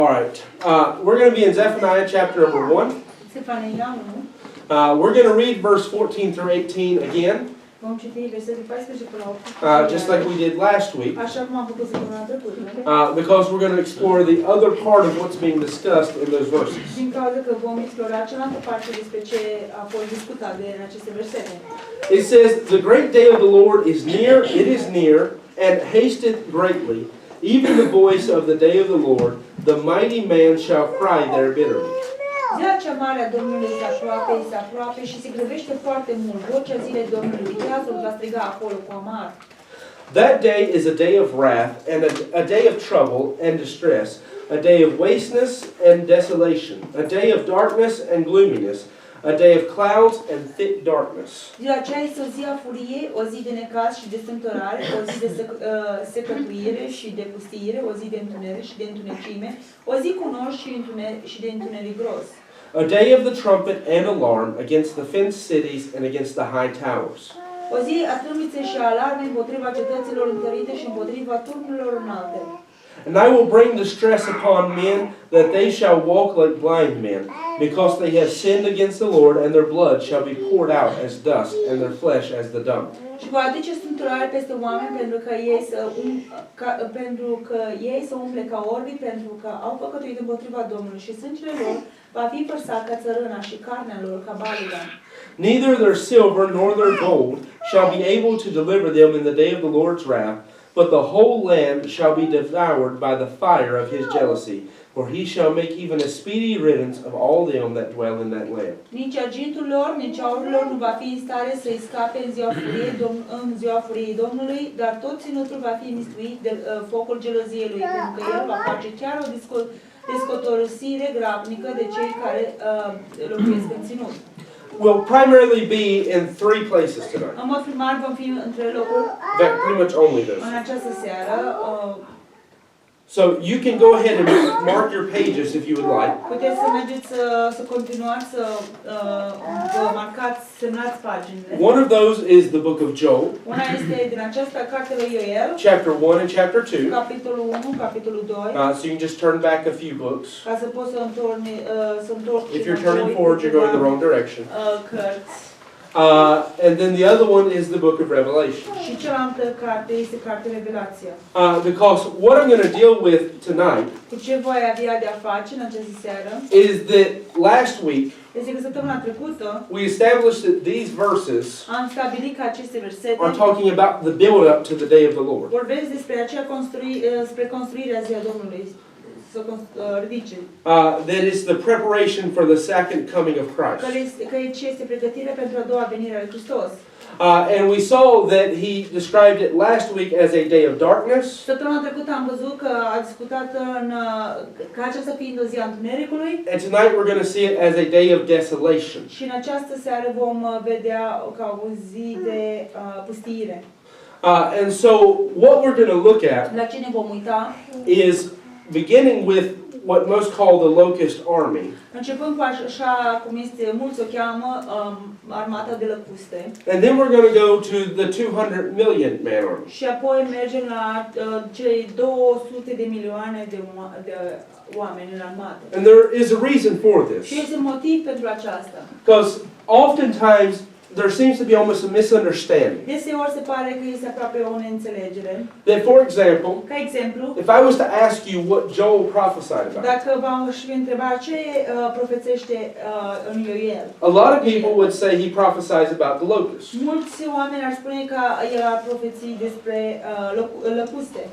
All right, we're going to be in Zephaniah chapter number 1. We're going to read verse 14 through 18 again, just like we did last week, because we're going to explore the other part of what's being discussed in those verses. It says, "The great day of the Lord is near, it is near, and hasteth greatly. Even the voice of the day of the Lord, the mighty man shall cry there bitterly." Ziua cea mare a Domnului se aproape și se grăbește foarte mult. Vocea zilei Domnului, viața va striga acolo cu amar. That day is a day of wrath, and a day of trouble and distress, a day of wasteness and desolation, a day of darkness and gloominess, a day of clouds and thick darkness. Ziua aceea este o zi a furiei, o zi de necaz și de strâmtorare, o zi de secătuire și de pustiire, o zi de întuneric și de întunecime, o zi cu nori și de întuneric gros. A day of the trumpet and alarm against the fenced cities and against the high towers. O zi a trâmbiței și a alarmei împotriva cetăților întărite și împotriva turnurilor înalte. And I will bring distress upon men, that they shall walk like blind men, because they have sinned against the Lord, and their blood shall be poured out as dust, and their flesh as the dung. Și va aduce strâmtorare peste oameni pentru că ei să umble ca orbi, pentru că au păcătuit împotriva Domnului și sângele lor va fi vărsat ca țărâna și carnea lor ca baliga. Neither their silver nor their gold shall be able to deliver them in the day of the Lord's wrath, but the whole land shall be devoured by the fire of his jealousy, for he shall make even a speedy riddance of all them that dwell in that land. Nici argintul lor, nici aurul lor nu va fi în stare să-i scape în ziua furiei Domnului, dar tot ținutul va fi mistuit de focul geloziei lui, pentru că el va face chiar o descotorosire grabnică de cei care locuiesc în ținut. We'll primarily be in 3 places tonight. În mod primar vom fi în 3 locuri. That pretty much only those. În această seară. So you can go ahead and mark your pages if you would like. Puteți să mergeți să continuați să vă marcați, semnați paginile. One of those is the book of Joel. Una este din această carte lui Ioel. Chapter 1 and chapter 2. Capitolul 1, capitolul 2. So you can just turn back a few books. Ca să poți să întorci. If you're turning forward, you're going the wrong direction. Cărți. And then the other one is the book of Revelation. Și cealaltă carte este cartea Revelația. Because what I'm going to deal with tonight Cu ce voi avea de a face în această seară is that last week este că săptămâna trecută we established that these verses am stabilit că aceste versete are talking about the build up to the day of the Lord. vorbesc despre spre construirea ziua Domnului. That is the preparation for the second coming of Christ. Că este pregătirea pentru a doua venire a lui Hristos. And we saw that he described it last week as a day of darkness. Săptămâna trecută am văzut că a discutat ca aceasta fiind o zi a întunericului. And tonight we're going to see it as a day of desolation. Și în această seară vom vedea ca o zi de pustiire. And so what we're going to look at La ce ne vom uita is beginning with what most call the locust army. Începând cu așa cum este, mulți o cheamă armata de lăcuste. And then we're going to go to the 200 million man army. Și apoi mergem la cei 200 de milioane de oameni în armată. And there is a reason for this. Și este motiv pentru aceasta. Because oftentimes there seems to be almost a misunderstanding. Deseori se pare că este aproape o neînțelegere. That, for example, ca exemplu, if I was to ask you what Joel prophesied about, dacă v-aș întreba ce profețește în Ioel, a lot of people would say he prophesies about the locusts. Mulți oameni ar spune că el a profețit despre lăcuste.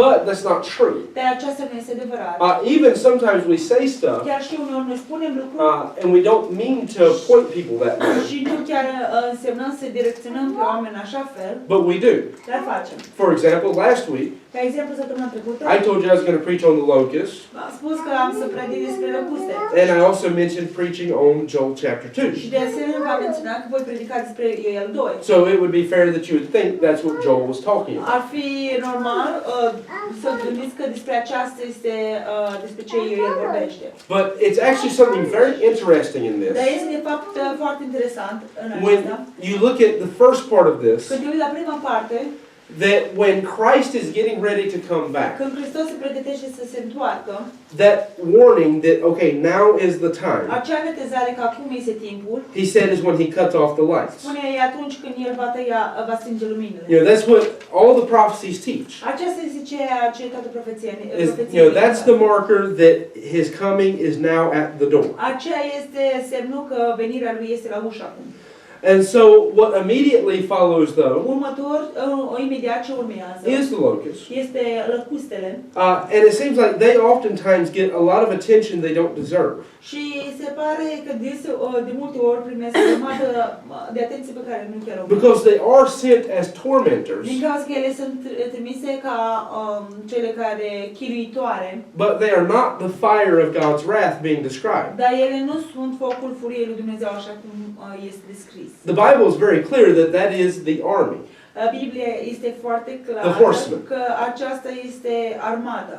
But that's not true. Dar aceasta nu este adevărat. Even sometimes we say stuff, chiar și uneori noi spunem lucruri, and we don't mean to point people that way. Și nu chiar însemnăm să direcționăm pe oameni așa fel. But we do. Dar facem. For example, last week, ca exemplu săptămâna trecută, I told you I was going to preach on the locusts. Am spus că am să predic despre lăcuste. And I also mentioned preaching on Joel chapter 2. Și de asemenea v-am menționat că voi predica despre Ioel 2. So it would be fair that you would think that's what Joel was talking about. Ar fi normal să gândiți că despre aceasta este despre ce Ioel vorbește. But it's actually something very interesting in this. Dar este de fapt foarte interesant în When aceasta. you look at the first part of this, când te uiți la prima parte, that when Christ is getting ready to come back, Când Hristos se pregătește să se întoarcă, that warning that, okay, now is the time, acea avertizare că acum este timpul, he said is when he cuts off the lights. spune e atunci când El va stinge luminile. You know, that's what all the prophecies teach. Aceasta este ceea ce toată profeția That's the marker that his coming is now at the door. Aceea este semnul că venirea lui este la ușă acum. And so what immediately follows, though, Imediat ce urmează is the locust. este lăcustele. And it seems like they oftentimes get a lot of attention they don't deserve. Și se pare că de multe ori primesc o grămadă de atenție pe care nu chiar o Because they are sent as tormentors, din cauza că ele sunt trimise ca cele care chinuitoare, but they are not the fire of God's wrath being described. dar ele nu sunt focul furiei lui Dumnezeu așa cum este descris. The Bible is very clear that that is the army. Biblia este foarte The clară horsemen. că aceasta este armata.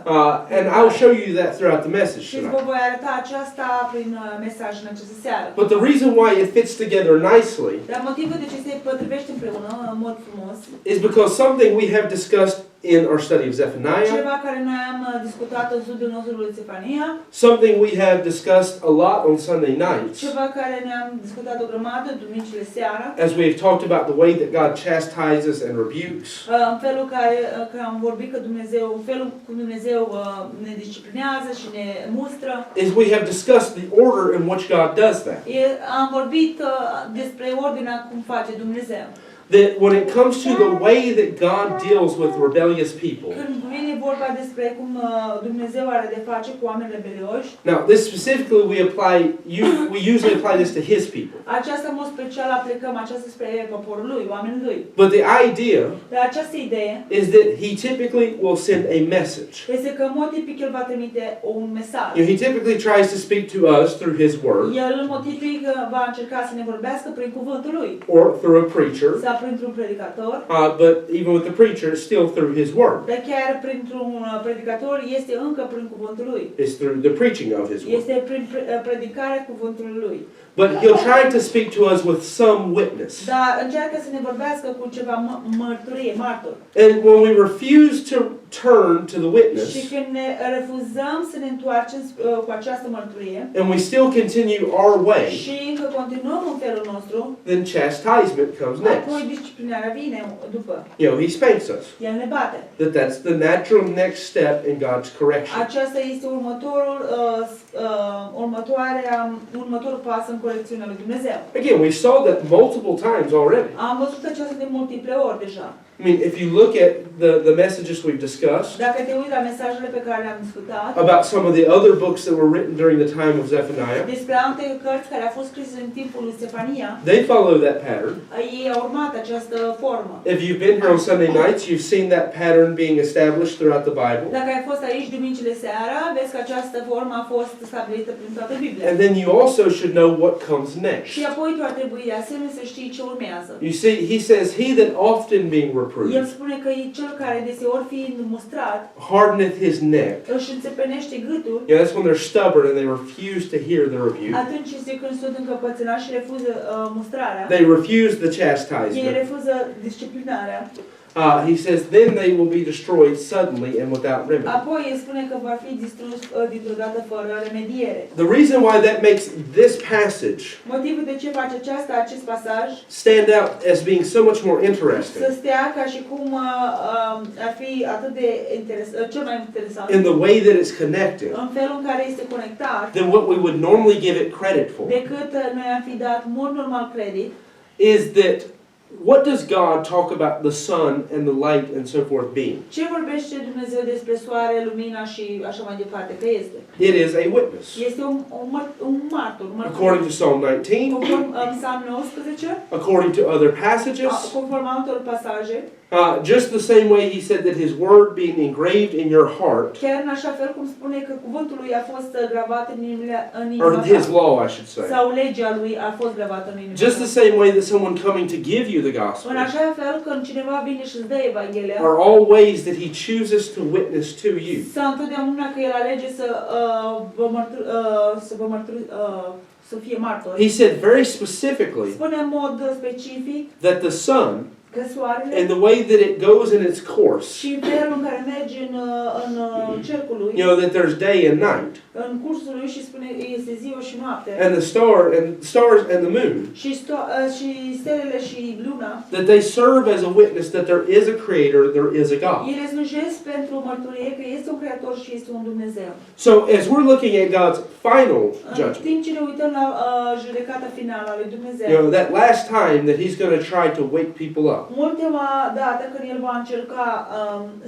And I'll show you that throughout the message Și vă tonight. voi arăta aceasta prin mesaj în această seară. But the reason why it fits together nicely Dar motivul de ce se potrivește împreună în mod frumos is because something we have discussed in our study of Zephaniah, ceva care noi am discutat în studiul nostru lui Zephaniah, something we have discussed a lot on Sunday nights, ceva care ne-am discutat o grămadă duminicile seara, as we have talked about the way that God chastises and rebukes, în felul că am vorbit că Dumnezeu, în felul cum Dumnezeu ne disciplinează și ne mustră. is we have discussed the order in which God does that. Am vorbit despre ordinea cum face Dumnezeu. That when it comes to the way that God deals with rebellious people, Când vine vorba despre cum Dumnezeu are de face cu oameni rebelioși, now this specifically we usually apply this to His people. aceasta în mod special aplicăm aceasta spre poporul lui, oamenii lui. But the idea Dar această idee is that He typically will send a message. este că în mod tipic El va trimite un mesaj. You know, He typically tries to speak to us through His Word, El în mod tipic va încerca să ne vorbească prin cuvântul lui. or through a preacher, Sau printr-un predicator. but even with the preacher, it's still through His Word. Dar chiar printr-un predicator este încă prin cuvântul lui. It's through the preaching of His Word. Este prin predicarea cuvântului lui. But He'll try to speak to us with some witness. Dar încearcă să ne vorbească cu ceva mărturie, martor. And when we refuse to turn to the Și witness, când ne refuzăm să ne întoarcem cu această mărturie and we still continue our way, și încă continuăm în felul nostru, then chastisement comes apoi next. disciplinarea vine după. You know, He spanks us. El ne bate. That's the natural next step in God's correction. Aceasta este următorul pas în corecțiunea lui Dumnezeu. Again, we saw that multiple times already. Am văzut aceasta de multiple ori deja. I mean, if you look at the messages we've discussed Dacă te uiți la mesajele pe care le-am discutat, about some of the other books that were written during the time of Zephaniah, despre alte cărți care au fost scrise în timpul lui Zephaniah, they follow that pattern. ei au urmat această formă. If you've been here on Sunday nights, you've seen that pattern being established throughout the Bible. Dacă ai fost aici duminicile seara, vezi că această formă a fost stabilită prin toată Biblia. And then you also should know what comes next. Și apoi tu ar trebui de asemenea să știi ce urmează. You see, he says, he that often being El reproved spune că e cel care deseori fiind mustrat, hardeneth his neck. își înțepenește gâtul. Yeah, that's when they're stubborn and they refuse to hear the rebuke. Atunci este când sunt încăpățânați și refuză mustrarea. They refuse the Ei chastisement. refuză disciplinarea. He says, then they will be destroyed suddenly and without remedy. Apoi el spune că va fi distrus dintr-o dată fără remediere. The reason why that makes this passage Motivul de ce face acest pasaj stand out as being so much more să interesting stea ca și cum ar fi atât de cel mai interesant in the way that it's connected în felul în care este conectat than what we would normally give it credit for decât noi am fi dat mod normal credit is that what does God talk about the sun and the light and so forth being? Ce vorbește Dumnezeu despre soare, lumina și așa mai departe că este? It is a witness. Este un martor, According to Psalm 19, conform Psalm 19, according to other passages, conform altor pasaje, just the same way he said that his word being engraved in your heart, chiar în așa fel cum spune că cuvântul lui a fost gravat în or inima his ta, law, I should say. sau legea lui a fost gravată în inima Just ta. the same way that someone coming to give you the gospel În așa fel când cineva vine și îți dă Evanghelia, are all ways that he chooses to witness to you. sau întotdeauna că el alege să fie martor. He said very specifically Spune în mod specific that the sun Că soarele and the way that it goes in its course, și felul în care merge în cercul lui, you know, that there's day and night, în cursul lui și spune este ziua și noaptea. and the stars and the moon, Și stelele și luna, that they serve as a witness that there is a creator, there is a God. ele slujesc pentru mărturie că este un creator și este un Dumnezeu. So as we're looking at God's final În judgment, timp ce ne uităm la judecata finală a lui Dumnezeu, you know, that last time that he's going to try to wake people up, ultima dată când el va încerca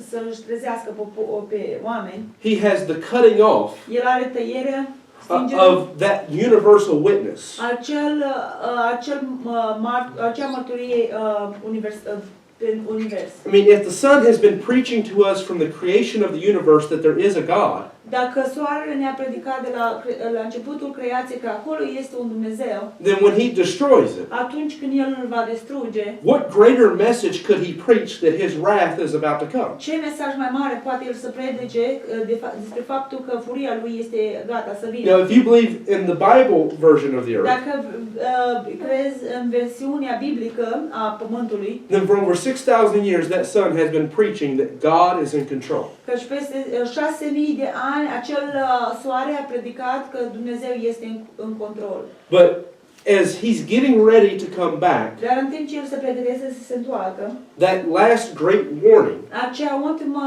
să-și trezească pe oameni, he has the cutting off el are tăierea, of that universal witness. acea mărturie în univers. I mean, if the Son has been preaching to us from the creation of the universe that there is a God, Dacă soarele ne-a predicat de la începutul creației că acolo este un Dumnezeu, then when he destroys it, atunci când el îl va distruge, what greater message could he preach that his wrath is about to come? ce mesaj mai mare poate el să predice despre faptul că furia lui este gata să vină? Now, if you believe in the Bible version of the earth, Dacă crezi în versiunea biblică a pământului, then for over 6,000 years that Son has been preaching that God is in control. căci peste 6.000 de ani acel soare a predicat că Dumnezeu este în control. But as he's getting ready to come back, Dar în timp ce el se pregătește să se întoarcă, that last great warning, acea ultimă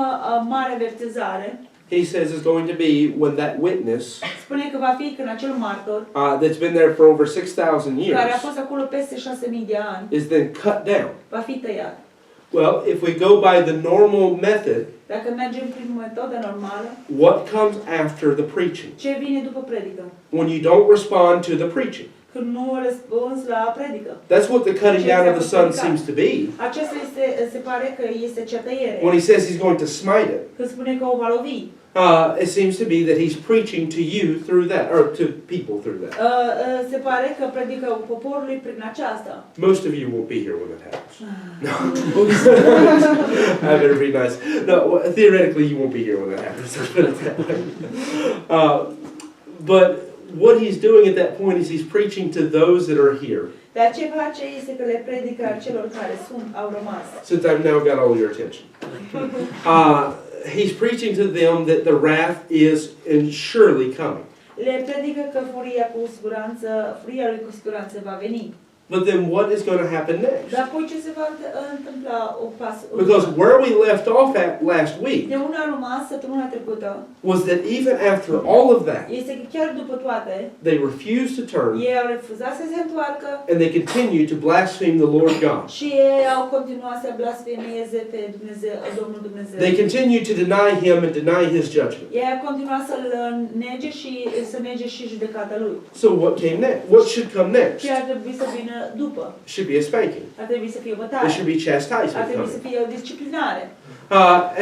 mare avertizare, he says, is going to be when that witness spune că va fi când acel martor that's been there for over 6,000 years care a fost acolo peste 6.000 de ani is then cut down. va fi tăiat. Well, if we go by the normal method, Dacă mergem prin metoda normală, what comes after the preaching? ce vine după predică? When you don't respond to the preaching. Când nu răspunzi la predică. That's what the cutting down of the Son seems to be. Aceasta se pare că este cea tăiere. When he says he's going to smite it, Când spune că o va lovi. it seems to be that he's preaching to you through that, or to people through that. Se pare că predică poporului prin aceasta. Most of you won't be here when it happens. No. I better be nice. No, theoretically you won't be here when that happens. Let's put it that way. But what he's doing at that point is he's preaching to those that are here. Dar ce face este că le predică celor care au rămas. Since I've now got all your attention. He's preaching to them that the wrath is surely coming. Le predică că furia lui cu siguranță va veni. But then what is going to happen next? Dar apoi ce se va întâmpla Because where we left off at last week de unde a rămas săptămâna trecută was that even after all of that, este că chiar după toate, they refused to turn ei au refuzat să se întoarcă and they continued to blaspheme the Lord God. și ei au continuat să blasfemieze pe Dumnezeu, Domnul Dumnezeu. They continued to deny him and deny his judgment. Ei au continuat să-l nege și să nege și judecata lui. So what came next? What should come next? Ce ar trebui să vină după? Should be a spanking. Ar trebui să fie o There bătaie. should be Ar chastisement trebui să coming. fie o disciplinare.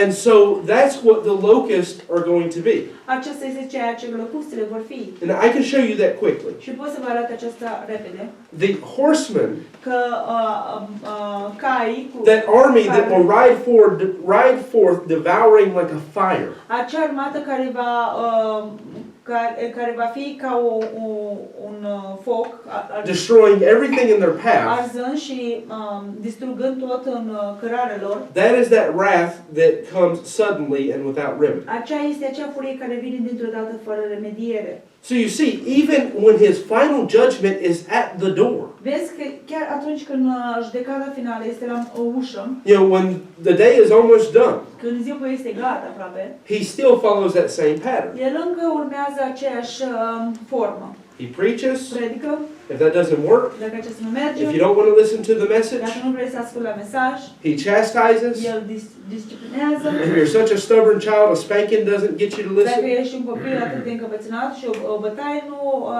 And so that's what the locusts are going to be. Aceasta este ceea ce locustele vor fi. And I can show you that quickly. Și pot să vă arăt aceasta repede. The horsemen, Că caii cu that army that will ride forth devouring like a fire. acea armată care va fi ca un foc, Destroying everything in their path. arzând și distrugând tot în cărarea lor. That is that wrath that comes suddenly and without remedy. Aceea este acea furie care vine dintr-o dată fără remediere. So you see, even when his final judgment is at the door, Vezi că chiar atunci când judecata finală este la ușă, you know, when the day is almost done, când ziua este gata aproape, he still follows that same pattern. el încă urmează aceeași formă. He preaches. Predică, If that doesn't work, dacă acesta nu merge, if you don't want to listen to the message, dacă nu vrei să asculti la mesaj, he chastises. el disciplinează. If you're such a stubborn child, a spanking doesn't get you to Dacă listen, ești un copil atât de încăpățânat și o bătaie nu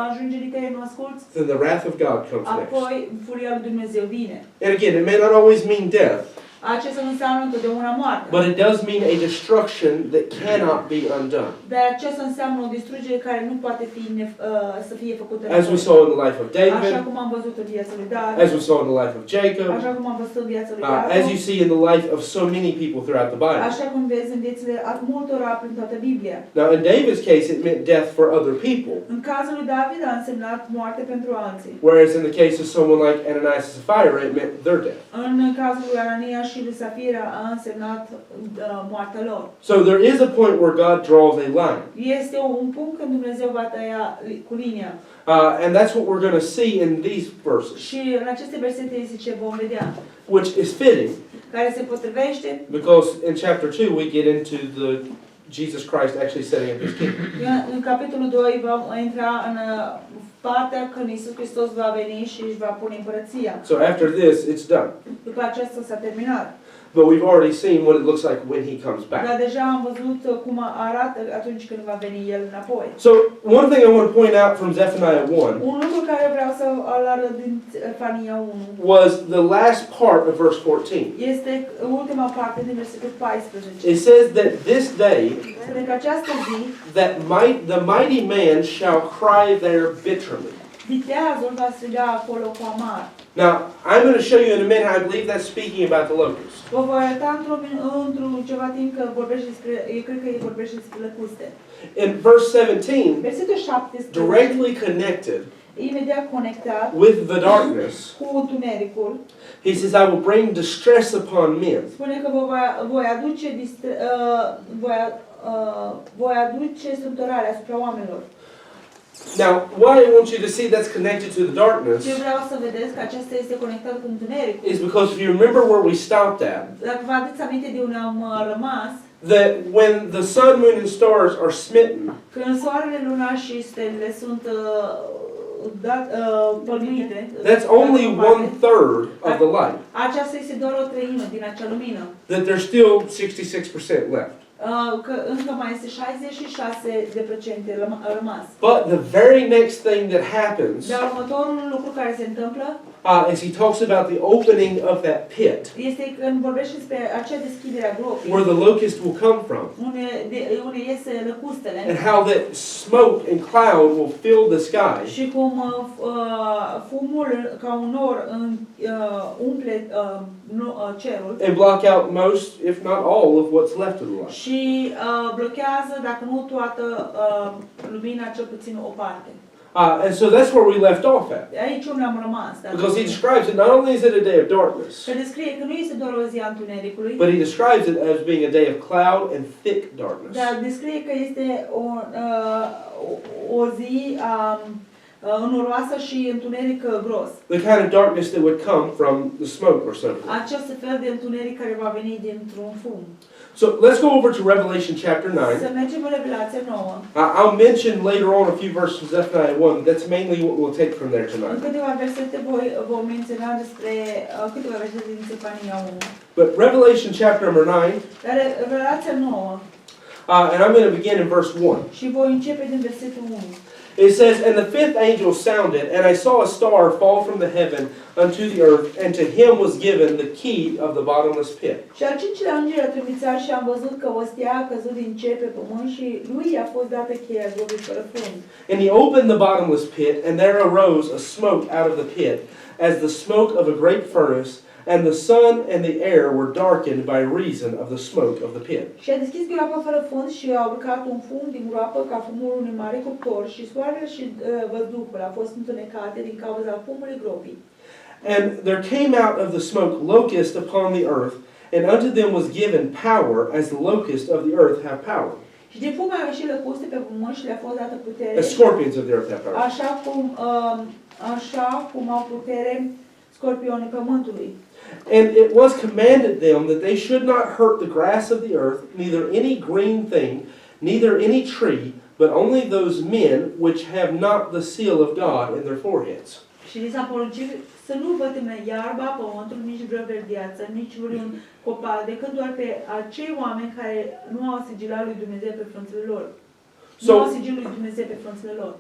ajunge nicăieri, nu asculți, then the wrath of God comes next. apoi furia lui Dumnezeu vine. And again, it may not always mean death, Acesta nu înseamnă întotdeauna moarte. But it does mean a destruction that cannot be undone. Dar acesta înseamnă o distrugere care nu poate fi să fie făcută. As we saw in the life of Așa David, cum am văzut în viața lui David. as we saw in the life of Jacob, Așa cum am văzut în viața lui Iacov. as you see in the life of so many people throughout the Bible. Așa cum vezi în viețile multora prin toată Biblia. Now, in David's case, it meant death for other people. În cazul lui David a însemnat moarte pentru alții. Whereas in the case of someone like Ananias and Sapphira, it meant their death. În cazul lui Anania și lui Safira a însemnat moartea lor. So there is a point where God draws a line. Este un punct când Dumnezeu va tăia cu linia. And that's what we're going to see in these verses. Și în aceste versete este ce vom vedea. Which is fitting. Care se potrivește. Because in chapter 2 we get into the Jesus Christ actually setting up his kingdom. În capitolul 2 vom intra în partea când Iisus Hristos va veni și își va pune împărăția. So after this, it's done. După aceasta s-a terminat. But we've already seen what it looks like when he comes back. Dar deja am văzut cum arată atunci când va veni el înapoi. So one thing I want to point out from Zephaniah 1 Un lucru care vreau să îl arăt din Zephaniah 1 was the last part of verse 14. este ultima parte din versetul 14. It says that this day Spune că această zi that the mighty man shall cry there bitterly. viteazul va striga acolo cu amar. Now, I'm going to show you in a minute, I believe that's speaking about the locust. Vă voi arăta într-un ceva timp că vorbește despre, eu cred că vorbește despre lăcuste. In verse 17, Versetul 17, directly connected imediat conectat with the darkness, cu întunericul, he says, I will bring distress upon men. spune că voi aduce strâmtorare asupra oamenilor. Now, what I want you to see that's connected to the darkness Ce vreau să vedeți că acesta este conectat cu întunericul. is because if you remember where we stopped at, Dacă vă aduceți aminte de unde am rămas, that when the sun, moon, and stars are smitten, când soarele, luna și stelele sunt pălmuite, that's only 1/3 of the light. aceasta este doar o treime din acea lumină. That there's still 66% left. Că încă mai este 66% rămas. But the very next thing that happens Dar următorul lucru care se întâmplă is he talks about the opening of that pit, este când vorbește despre acea deschidere a gropii, where the locust will come from, unde iese lăcustele and how that smoke and cloud will fill the sky, și cum fumul ca un nor umple cerul and block out most, if not all, of what's left of the light. și blochează, dacă nu toată lumina, cel puțin o parte. And so that's where we left off at. Aici unde am rămas. Because he describes it, not only is it a day of darkness, Că descrie că nu este doar o zi a întunericului, but he describes it as being a day of cloud and thick darkness. dar descrie că este o zi înoroasă și întuneric gros. The kind of darkness that would come from the smoke or something. Acest fel de întuneric care va veni dintr-un fum. So let's go over to Revelation chapter 9. Să mergem în Revelația 9. I'll mention later on a few verses from Zephaniah 1. That's mainly what we'll take from there În tonight. câteva versete vom menționa despre câteva versete din Zephaniah 1. But Revelation chapter number 9, Dar Revelația 9 and I'm going to begin in verse 1. și voi începe din versetul 1. It says, And the fifth angel sounded, and I saw a star fall from the heaven unto the earth, and to him was given the key of the bottomless pit. Și al cincilea înger a trâmbițat și am văzut că o stea a căzut din cer pe pământ și lui a fost dată cheia grovii fără fund. And he opened the bottomless pit, and there arose a smoke out of the pit, as the smoke of a great furnace, and the sun and the air were darkened by reason of the smoke of the pit. Și a deschis groapa fără fund și a urcat un fum din groapă ca fumul unui mare cuptor și soarele și văzduhul a fost întunecate din cauza fumului gropii. And there came out of the smoke locusts upon the earth, and unto them was given power, as the locusts of the earth have power. Și din fum au ieșit lăcuste pe pământ și le-a fost dată putere, As scorpions of the earth have power. așa cum au putere scorpionii pământului. And it was commanded them that they should not hurt the grass of the earth, neither any green thing, neither any tree, but only those men which have not the seal of God in their foreheads. Și li s-a poruncit să nu vătăme iarba, pământul, nici vreo verdeață, nici vreun copac, decât doar pe acei oameni care nu au sigilul lui Dumnezeu pe frunțile lor. Nu au sigilul lui Dumnezeu pe frunțile lor.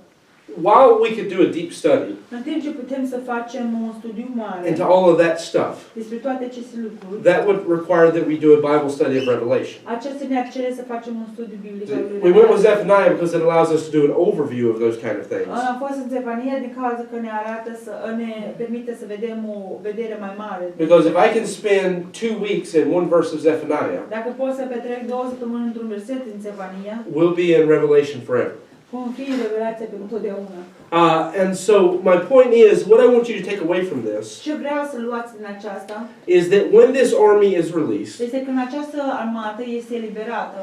while we could do a deep study În timp ce putem să facem un studiu mare into all of that stuff, despre toate aceste lucruri, that would require that we do a Bible study of Revelation. acesta ne-ar cere să facem un studiu biblic al lui We went with Revelație. Zephaniah because it allows us to do an overview of those kind of things. Am fost în Zephaniah din cauza că ne arată ne permite să vedem o vedere mai mare. Because if I can spend 2 weeks in one verse of Zephaniah, Dacă pot să petrec 2 săptămâni într-un verset din Zephaniah, we'll be in Revelation forever. vom fi în Revelație pentru totdeauna. And so my point is, what I want you to take away from this Ce vreau să luați din aceasta is that when this army is released, este că în această armată este eliberată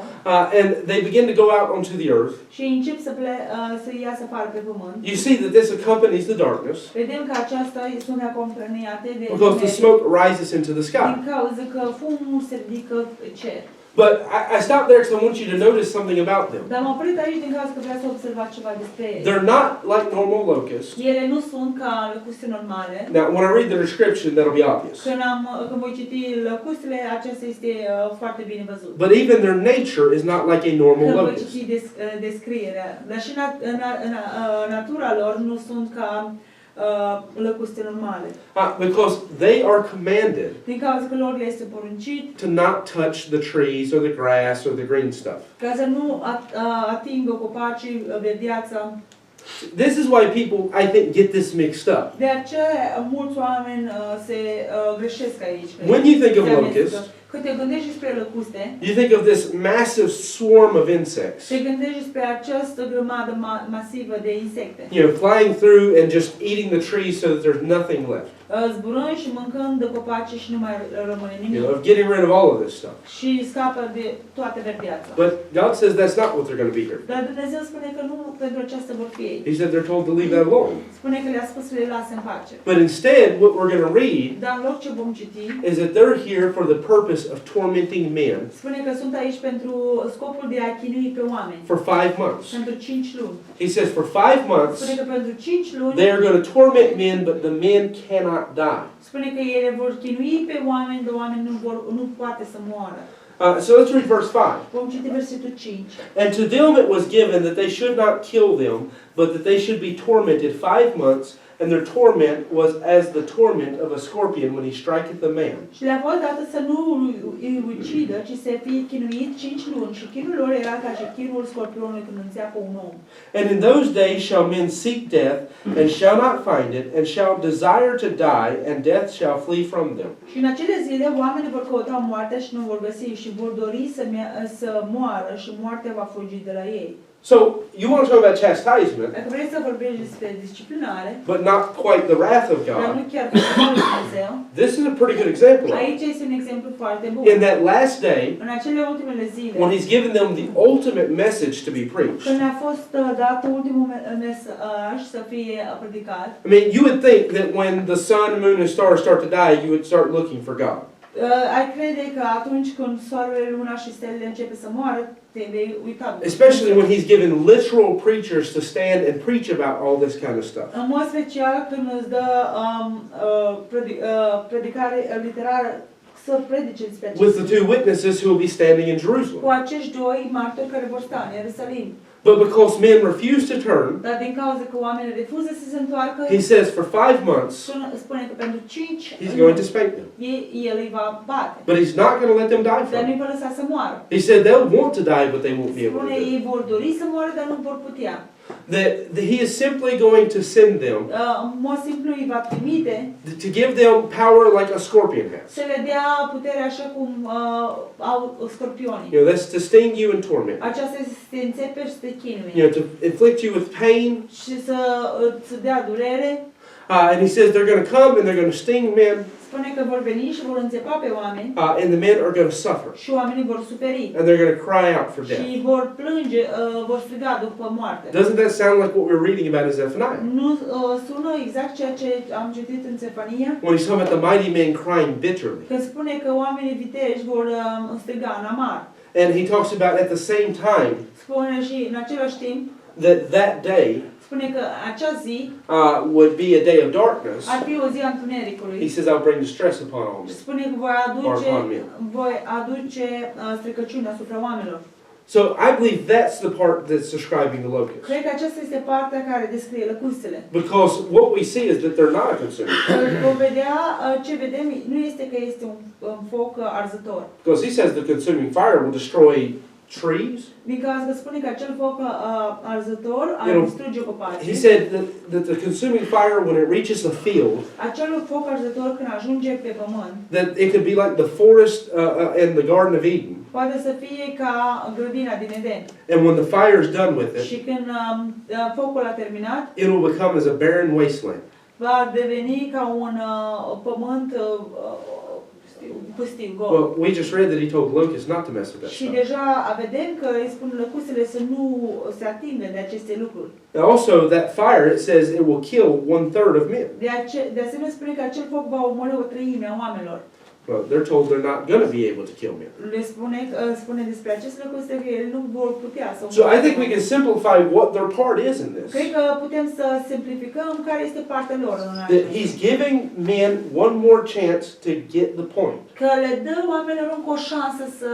and they begin to go out onto the earth, și încep să iasă afară pe pământ. you see that this accompanies the darkness Vedem că aceasta sunt acompaniate de because the smoke rises into the sky. din cauza că fumul se ridică pe cer. But I stopped there because I want you to notice something about them. Dar m-am oprit aici din cauza că vreau să observați ceva despre ele. They're not like normal locusts. Ele nu sunt ca lăcuste normale. Now, when I read the description, that'll be obvious. Când voi citi lăcustele, acesta este foarte bine văzut. But even their nature is not like a normal Când voi locust. citi descrierea, dar și natura lor nu sunt ca lăcuste normale. Because they are commanded Din cauza că lor le este poruncit to not touch the trees or the grass or the green stuff. ca să nu atingă copacii, verdeața. This is why people, I think, get this mixed up. De aceea mulți oameni se greșesc aici. When you think of Se amestecă. locusts, Când te gândești despre lăcuste, you think of this massive swarm of insects, te gândești despre această grămadă masivă de insecte. flying through and just eating the trees so that there's nothing left. Zburând și mâncând de copaci și nu mai rămâne nimic. Of getting rid of all of this stuff. Și scapă de toată verdeața. But God says that's not what they're going to be here. Dar Dumnezeu spune că nu pentru aceasta vor fi ei. He said they're told to leave that alone. Spune că le-a spus să le lase în pace. But instead, what we're going to read Dar în loc ce vom citi, is that they're here for the purpose of tormenting men spune că sunt aici pentru scopul de a chinui pe oameni. for 5 months. Pentru 5 luni. He says for 5 months, Spune că pentru 5 luni they are going to torment men, but the men cannot die. spune că ele vor chinui pe oameni, de oameni nu poate să moară. So let's read verse 5. Vom citi versetul 5. And to them it was given that they should not kill them, but that they should be tormented 5 months, and their torment was as the torment of a scorpion when he striketh a man. Și le-a fost dată să nu îi ucidă, ci să fie chinuit 5 luni. Și chinul lor era ca și chinul scorpionului când înțeapă un om. And in those days shall men seek death, and shall not find it, and shall desire to die, and death shall flee from them. Și în acele zile oamenii vor căuta moartea și nu vor găsi și vor dori să moară și moartea va fugi de la ei. So, you want to talk about chastisement, Dacă vrei să vorbești despre disciplinare, but not quite the wrath of dar nu God. chiar pe Dumnezeu, This is a pretty good example of it. aici este un exemplu foarte bun. In that last day, În acele ultimele zile, when he's given them the ultimate message to be preached. când a fost dat ultimul mesaj să fie predicat, I mean, you would think that when the sun, moon, and stars start to die, you would start looking for God. ai crede că atunci când soarele, luna și stelele începe să moară, te vei uita. Especially when he's given literal preachers to stand and preach about all this kind of stuff. În mod special când îți dă predicare literară să predice despre acest With the two witnesses who will be standing in cu Jerusalem. acești doi martori care vor sta în Ierusalim. But because men refuse to turn, Dar din cauza că oamenii refuză să se întoarcă, he says for 5 months, spune că pentru 5 he's going to spank them. el îi va bate. But he's not going to let them die Dar from nu-i it. va lăsa să moară. He said they'll want to die, but they won't be able Spune, to do ei it. vor dori să moară, dar nu vor putea. That he is simply going to send them În mod simplu îi va trimite to give them power like a scorpion has. să le dea putere așa cum au scorpionii. That's to sting you and torment. Aceasta este să te înțepe și să te chinui. To inflict you with pain. Și să îți dea durere. And he says they're going to come and they're going to sting men. Spune că vor veni și vor înțepa pe oameni. And the men are going to suffer. Și oamenii vor suferi. And they're going to cry out for death. Și vor plânge, vor striga după moarte. Doesn't that sound like what we're reading about in Zephaniah? Nu sună exact ceea ce am citit în Zephaniah? When he's talking about the mighty men crying bitterly. Când spune că oamenii viteji vor striga în amar. And he talks about at the same time Spune și în același timp that day spune că acea zi would be a day of darkness. ar fi o zi a He întunericului. says, I'll bring distress upon all men. Spune că voi aduce stricăciune asupra oamenilor. So I believe that's the part that's describing the locust. Cred că aceasta este partea care descrie lăcustele. Because what we see is that they're not a consuming fire. Vom vedea, ce vedem nu este că este un foc arzător. Because he says the consuming fire will destroy trees. Din cauza că spune că acel foc arzător ar distruge copacii. He said that the consuming fire, when it reaches the field, Acel foc arzător când ajunge pe pământ, that it could be like the forest in the Garden of Eden. poate să fie ca grădina din Eden. And when the fire is done with Și it, când focul a terminat, it will become as a barren wasteland. va deveni ca un pământ pustiu, gol. Well, we just read that he told locusts not to mess with that Și stuff. deja vedem că îi spun lăcustele să nu se atingă de aceste lucruri. And also, that fire, it says it will kill 1/3 of men. De asemenea spune că acel foc va omorî o treime a oamenilor. Well, they're told they're not going to be able to kill men. Le spune despre aceste lăcuste că ele nu vor putea să So I think we can simplify what their part is in this. Cred că putem să simplificăm care este partea lor în That acest. he's giving men one more chance to get the point. Că le dă oamenilor încă o șansă să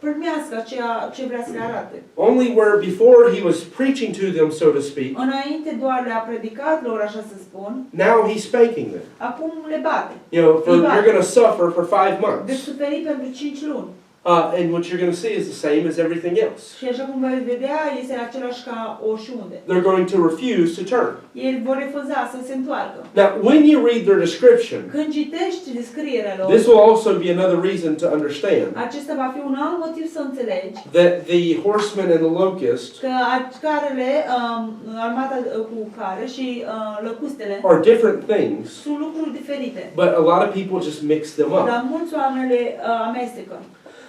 primească ceea ce vrea să le arate. Only where before he was preaching to them, so to speak, Înainte doar le-a predicat lor, așa să spun, now he's spanking them. acum le bate. You know, you're going to suffer for 5 De months. suferit pentru 5 luni. And what you're going to see is the same as everything else. Și așa cum veți vedea, este același ca oriunde. They're going to refuse to turn. Ei vor refuza să se întoarcă. Now, when you read their description, Când citești descrierea lor, this will also be another reason to understand acesta va fi un alt motiv să înțelegi that the horsemen and the locust că carele, armata cu care și lăcustele are different things, sunt lucruri diferite. but a lot of people just mix them up. Dar mulți oameni le amestecă.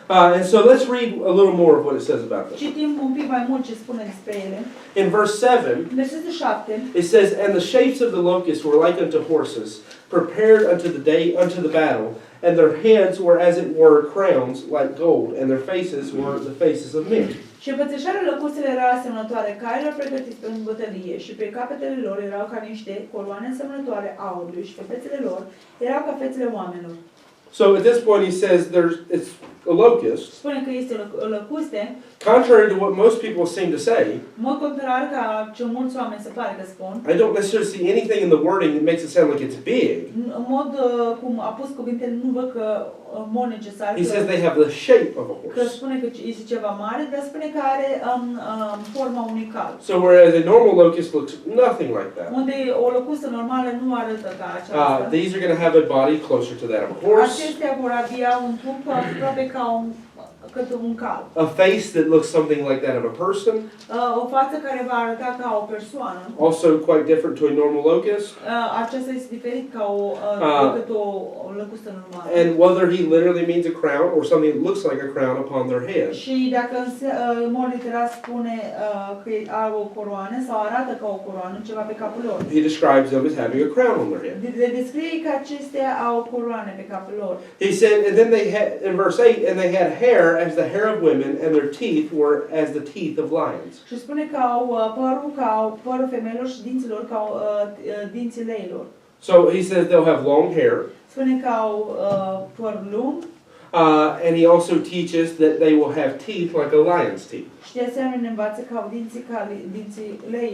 And so let's read a little more of what it says about this. Citim un pic mai mult ce spune despre ele. In verse 7, Versetul 7. it says, "And the shapes of the locusts were like unto horses, prepared unto the day, unto the battle, and their heads were as it were crowns like gold, and their faces were the faces of men." Și înfățișarea lăcustele era asemănătoare cailor pregătiți pentru bătălie și pe capetele lor erau ca niște coloane asemănătoare aurului și pe fețele lor erau ca fețele oamenilor. So at this point he says it's a locust. Spune că este lăcuste, Contrary to what most people seem to say, în mod contrar ca ce mulți oameni se pare că spun, I don't necessarily see anything in the wording that makes it sound like it's big. în mod cum a pus cuvintele, nu văd că în mod necesar He says they have the shape of a că horse. spune că este ceva mare, dar spune că are forma unui cal. So whereas a normal locust looks nothing like that, Unde o lăcustă normală nu arătă ca aceasta. these are going to have a body closer to that of a horse, Acestea vor avea un trup aproape ca un cal. a face that looks something like that of a person, O față care va arăta ca o persoană. also quite different to a normal locust, Aceasta este diferit ca decât o lăcustă normală. and whether he literally means a crown or something that looks like a crown upon their head. Și dacă în mod literal spune că au o coroană sau arată ca o coroană, ceva pe capul lor. He describes them as having a crown on their head. Le descrie că acestea au coroane pe capul lor. He said, and then they had, in verse 8, and they had hair as the hair of women, and their teeth were as the teeth of lions. Și spune că au părul femeilor și dinților ca dinții leilor. So he says they'll have long hair, Spune că au păr lung and he also teaches that they will have teeth like a lion's teeth. și de asemenea ne învață că au dinții lei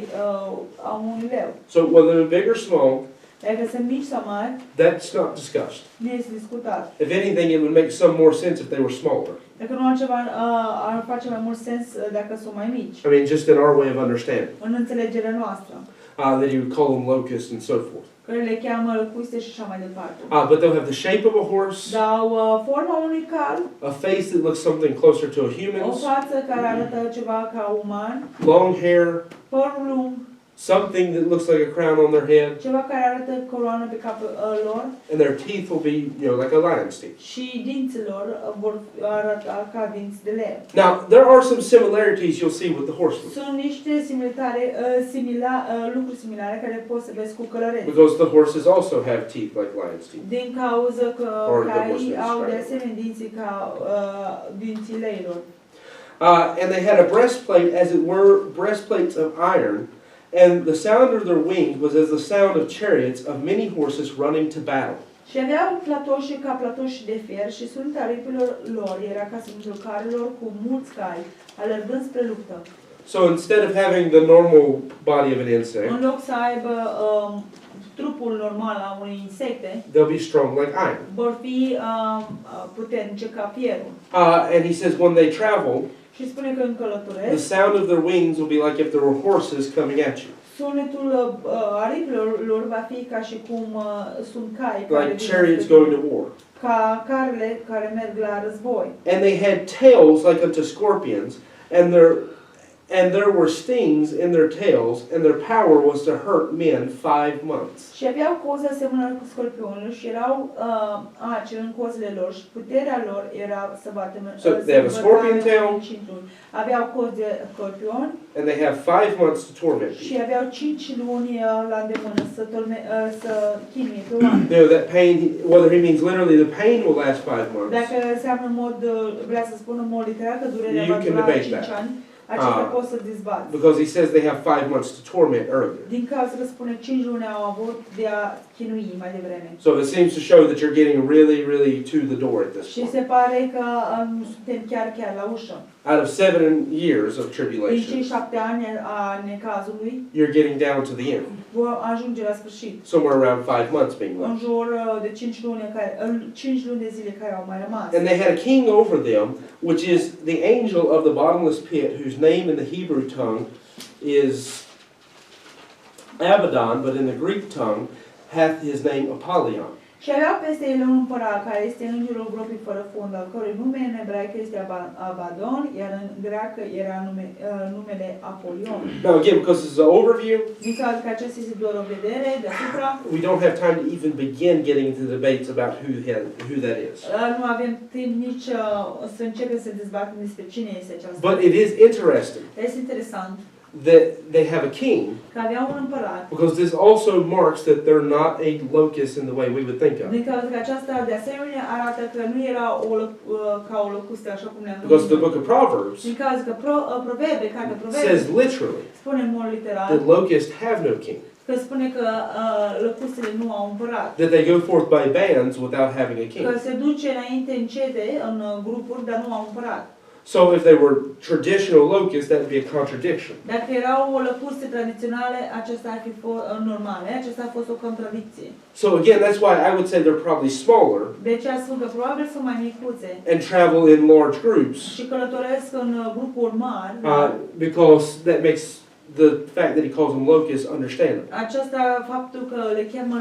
au un leu. So whether they're big or small, Dacă sunt mici sau mari, that's not discussed. nu este discutat. If anything, it would make some more sense if they were smaller. Dacă nu altceva, ar face mai mult sens dacă sunt mai mici. I mean, just in our way of understanding. În înțelegerea noastră. That he would call them locusts and so forth. Care le cheamă lăcuste și așa mai departe. But they'll have the shape of a horse, Dau forma unui cal, a face that looks something closer to a o human's, față care arată ceva ca uman, long hair, părul lung, something that looks like a crown on their head, ceva care arată coroană pe capul lor and their teeth will be, like a lion's teeth. și dinților vor arăta ca dinți de leu. Now, there are some similarities you'll see with the horsemen, Sunt niște lucruri similare care poți să vezi cu călăreți. because the horses also have teeth like lion's teeth. Din cauza că Or the caii horses au de described. asemenea dinții ca dinții leilor. And they had a breastplate, as it were, breastplates of iron, and the sound of their wings was as the sound of chariots of many horses running to battle. Și aveau platoșe ca platoși de fier și sunetul aripilor lor era ca sunetul carelor cu mulți cai, alergând spre luptă. So instead of having the normal body of an insect, În loc să aibă trupul normal a unui insecte, they'll be strong like iron. vor fi puternice ca fierul. And he says when they travel, Și spune că în the călătoresc, sound of their wings will be like if there were horses coming at you, sunetul aripilor lor va fi ca și cum sunt cai care like vin chariots spre going tine. to war. Ca carele care merg la război. And they had tails like unto scorpions, and there were stings in their tails, and their power was to hurt men 5 months. Și aveau coze asemănătoare cu scorpionul și erau aceri în cozile lor și puterea lor era să bată So they have a scorpion tail. Aveau cozi de scorpion And they have 5 months to torment și people. aveau 5 luni la îndemână să chinuie pe oameni. You know, that pain, whether he means literally the pain will last 5 months, Dacă înseamnă în mod, vrea să spună în mod literal că durerea You va can dura debate 5 that. ani, acesta poți să dezbați. because he says they have 5 months to torment earlier. Din cauza că spune 5 luni au avut de a chinui mai devreme. So it seems to show that you're getting really, really to the door at this Și point. se pare că suntem chiar la ușă. Out of 7 years of Din tribulation, cei 7 ani a necazului, you're getting down to the end. vor ajunge la sfârșit. Somewhere around 5 months being În left. jur de 5 luni de zile care au mai rămas. And they had a king over them, which is the angel of the bottomless pit, whose name in the Hebrew tongue is Abaddon, but in the Greek tongue hath his name Apollyon. Și avea peste el un împărat care este îngerul gropii fără fund, al cărui nume în ebraică este Abaddon, iar în greacă era numele Apolion. Now again, because this is an overview, Din cauza că acesta este doar o vedere deasupra, we don't have time to even begin getting into debates about who that is. nu avem timp nici să începem să dezbatem despre cine este aceasta. But it is interesting Este interesant that they have a king, că avea un împărat, because this also marks that they're not a locust in the way we would think of. din cauza că aceasta de asemenea arată că nu era ca o lăcustă așa cum ne-am Because the book of Proverbs Din cauza că Proverbe, cartea Proverbe, says literally spune în mod literal that locusts have no king, că spune că lăcustele nu au împărat. that they go forth by bands without having a king. Că se duce înainte în cete, în grupuri, dar nu au împărat. So if they were traditional locusts, that would be a contradiction. Dacă erau lăcuste tradiționale, acesta ar fi fost normale, acesta a fost o contradicție. So again, that's why I would say they're probably smaller Deci spun că probabil sunt mai micuțe and travel in large groups, și călătoresc în grupuri mari. because that makes the fact that he calls them locusts understandable. Aceasta, faptul că le cheamă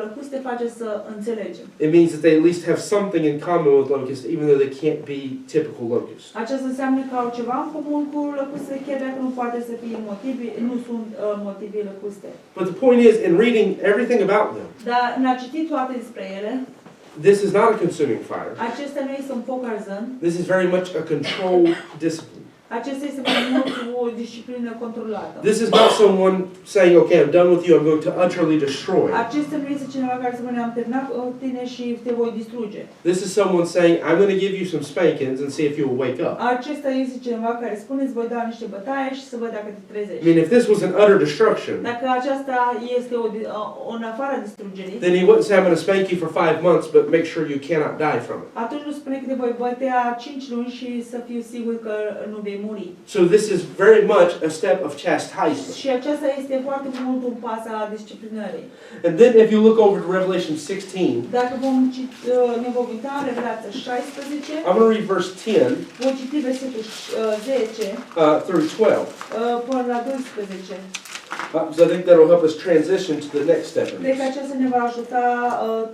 lăcuste, face să înțelegem. It means that they at least have something in common with locusts, even though they can't be typical locusts. Aceasta înseamnă că au ceva în comun cu lăcustele, chiar dacă nu poate să fie motivi, nu sunt motive lăcuste. But the point is, in reading everything about them, Dar în a citit toate despre ele, this is not a consuming fire. acesta nu este un foc arzând, This is very much a controlled discipline. acesta este mai mult o disciplină controlată. This is not someone saying, okay, I'm done with you, I'm going to utterly destroy. Acesta nu este cineva care spune, am terminat cu tine și te voi distruge. This is someone saying, I'm going to give you some spankings and see if you will wake up. Acesta este cineva care spune, îți voi da niște bătaie și să văd dacă te I trezești. mean, if this was an utter destruction, Dacă aceasta este o în afara distrugerii, then he wouldn't say, I'm going to spank you for 5 months, but make sure you cannot die from it. atunci nu spune că te voi bătea 5 luni și să fiu sigur că nu vei muri. So this is very much a step of chastisement. Și aceasta este foarte mult un pas al disciplinării. And then if you look over to Revelation 16, Dacă ne vom uita în Revelația 16, I'm going to read verse 10 voi citi versetul 10 through 12. până la 12. So I think that will help us transition to the next step in Cred că this. aceasta ne va ajuta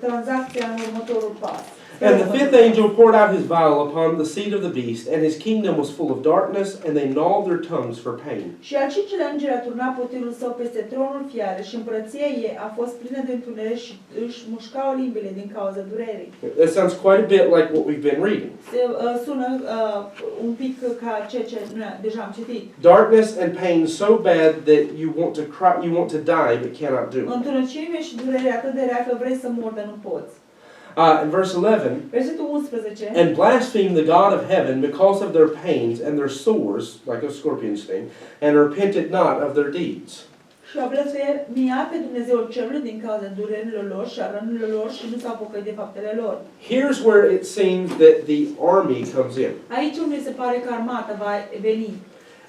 tranzacția în următorul pas. And the fifth angel poured out his vial upon the seat of the beast, and his kingdom was full of darkness, and they gnawed their tongues for pain. Și al cincilea înger a turnat potirul său peste tronul fiare și împărăția ei a fost plină de întuneric și își mușcau limbile din cauza durerii. That sounds quite a bit like what we've been reading. Se sună un pic ca ceea ce deja am citit. Darkness and pain so bad that you want to cry, you want to die, but cannot do it. Întunecime și durere atât de rea că vrei să mori, dar nu poți. In verse 11, Versetul 11. and blaspheme the God of heaven because of their pains and their sores, like a scorpion sting, and repented not of their deeds. Și a blasfemiat pe Dumnezeul cerului din cauza durerilor lor și a rănilor lor și nu s-au pocăit de faptele lor. Here's where it seems that the army comes in. Aici unde se pare că armata va veni.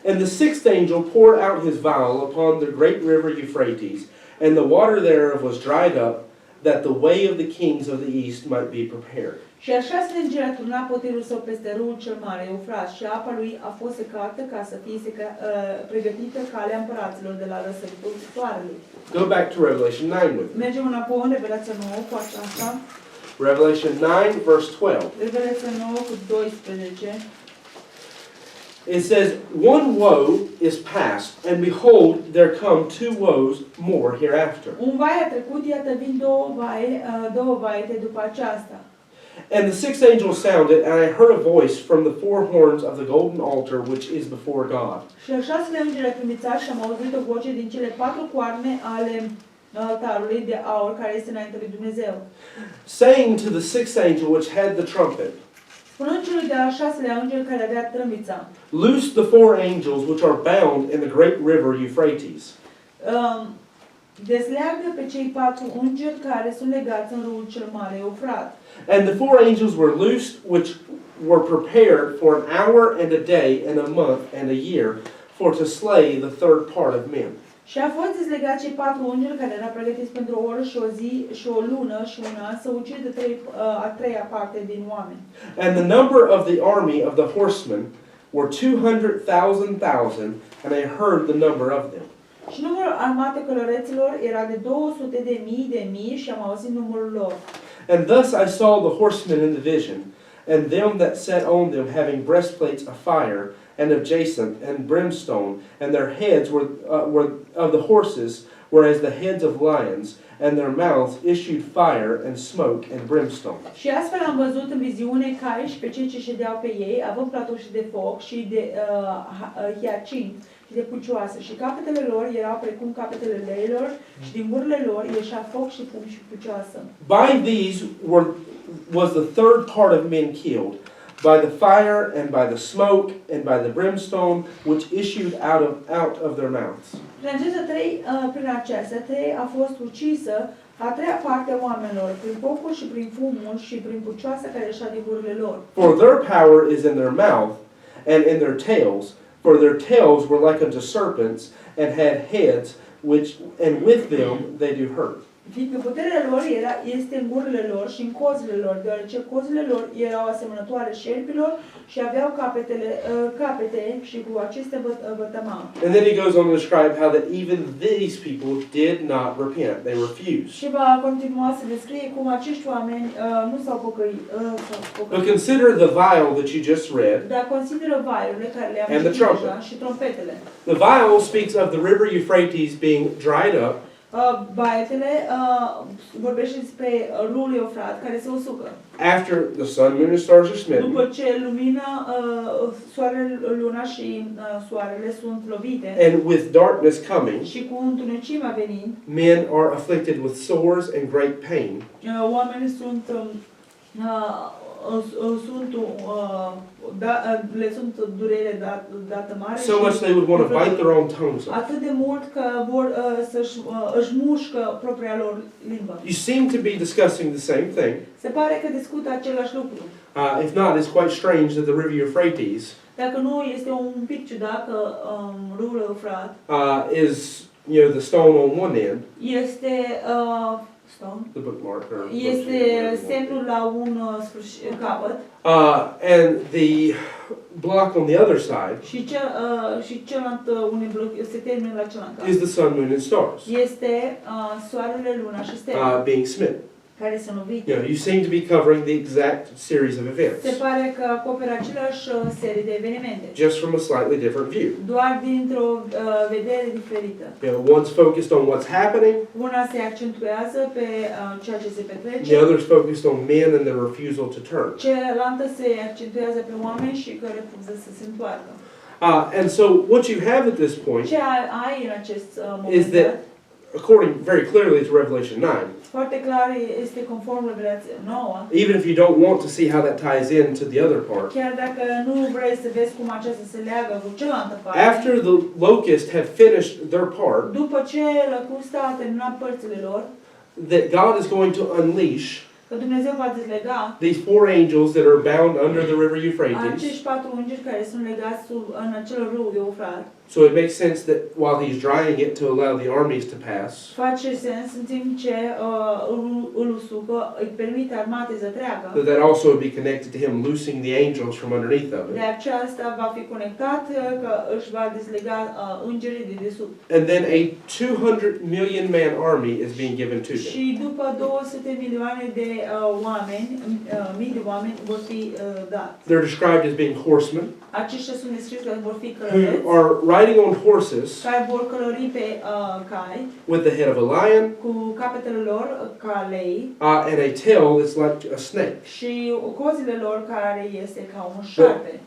And the sixth angel poured out his vial upon the great river Euphrates, and the water thereof was dried up, that the way of the kings of the east might be prepared. Și al șaselea înger a turnat potirul său peste râul cel mare, Eufrat, și apa lui a fost secată ca să fie pregătită calea împăraților de la răsăritul soarelui. Go back to Revelation 9 with me. Mergem înapoi în Revelația 9 cu aceasta. Revelation 9, verse 12. Revelația 9 cu 12. It says, one woe is past, and behold, there come two woes more hereafter. Un vai a trecut, iată vin două vaete după aceasta. And the sixth angel sounded, and I heard a voice from the four horns of the golden altar which is before God, Și al șaselea înger a trimițat și am auzit o voce din cele patru coarne ale altarului de aur care este înainte lui Dumnezeu, saying to the sixth angel which had the trumpet, spunând celui de-al șaselea înger care avea trâmbița, loose the four angels which are bound in the great river Euphrates. Desleagă pe cei patru îngeri care sunt legați în râul cel mare, Eufrat. And the four angels were loosed which were prepared for an hour and a day and a month and a year for to slay the third part of men. Și a fost dezlegat cei patru îngeri care erau pregătiți pentru o oră și o zi și o lună și un an să ucidă a treia parte din oameni. And the number of the army of the horsemen were 200,000, and I heard the number of them. Și numărul armatei călăreților era de 200.000 și am auzit numărul lor. And thus I saw the horsemen in the vision, and them that sat on them having breastplates of fire, and of jacinth, and brimstone, and their heads were of the horses, were as the heads of lions, and their mouths issued fire, and smoke, and brimstone. Și astfel am văzut în viziune cai și pe cei ce ședeau pe ei, având platoși de foc și de hiacint și de pucioasă. Și capetele lor erau precum capetele leilor și din gurile lor ieșea foc și fum și pucioasă. By these was the third part of men killed, by the fire, and by the smoke, and by the brimstone, which issued out of their mouths. Prin acestea trei a fost ucisă a treia parte a oamenilor, prin focul și prin fumul și prin pucioasa care ieșea din gurile lor. For their power is in their mouth, and in their tails, for their tails were like unto serpents, and had heads, and with them they do hurt. Fiindcă puterea lor este în gurile lor și în cozile lor, deoarece cozile lor erau asemănătoare șerpilor și aveau capete și cu aceste vătămau. And then he goes on to describe how that even these people did not repent; they refused. Și va continua să descrie cum acești oameni nu s-au pocăit. But consider the vial that you just read. Dar consideră vaiurile care le-am citit deja și trompetele. The vial speaks of the river Euphrates being dried up. Vaetele vorbește despre râul Eufrat care se usucă. After the sun, moon, and stars are smitten. După ce lumina, soarele, luna și soarele sunt lovite. And with darkness coming. Și cu întunecimea venind. Men are afflicted with sores and great pain. Oamenii sunt le sunt durere dată mare. So much they would want to bite their own tongues off. Atât de mult că vor își mușcă propria lor limbă. You seem to be discussing the same thing. Se pare că discută același lucru. If not, it's quite strange that the river Euphrates Dacă nu, este un pic ciudat că râul Eufrat is, the stone on one end. Este stone. The bookmark. Este semnul la un capăt. And the block on the other side. Și celălalt unui bloc se termină la celălalt. Is the sun, moon, and stars. Este soarele, luna și stele. Being smitten. Care sunt lovite. You seem to be covering the exact series of events. Se pare că acoperă aceleași serii de evenimente. Just from a slightly different view. Doar dintr-o vedere diferită. One's focused on what's happening. Una se accentuează pe ceea ce se petrece. The other's focused on men and their refusal to turn. Cealaltă se accentuează pe oameni și că refuză să se întoarcă. And so what you have at this point Ce ai în acest moment is that according very clearly to Revelation 9. Foarte clar este conform Revelației 9. Even if you don't want to see how that ties into the other part. Chiar dacă nu vrei să vezi cum aceasta se leagă cu cealaltă parte. After the locusts have finished their part, După ce lăcusta a terminat părțile lor, that God is going to unleash că Dumnezeu va dezlega these 4 angels that are bound under the river Euphrates. acești 4 îngeri care sunt legați în acel râu de Eufrat. So it makes sense that while he's drying it to allow the armies to pass, Face sens în timp ce îl usucă, îi permite armatei să treacă. that also would be connected to him loosing the angels from underneath of De it. aceasta va fi conectat că își va dezlega îngerii de desubt. And then a 200 million man army is being given to them. Și după 200 milioane de oameni, mii de oameni vor fi dați. They're described as being horsemen Aceștia sunt descriși că vor fi who călăreți, are riding on horses care vor călări pe cai, with the head of a lion cu capetele lor ca lei and a tail that's like a snake. și cozile lor care este ca un șarpe.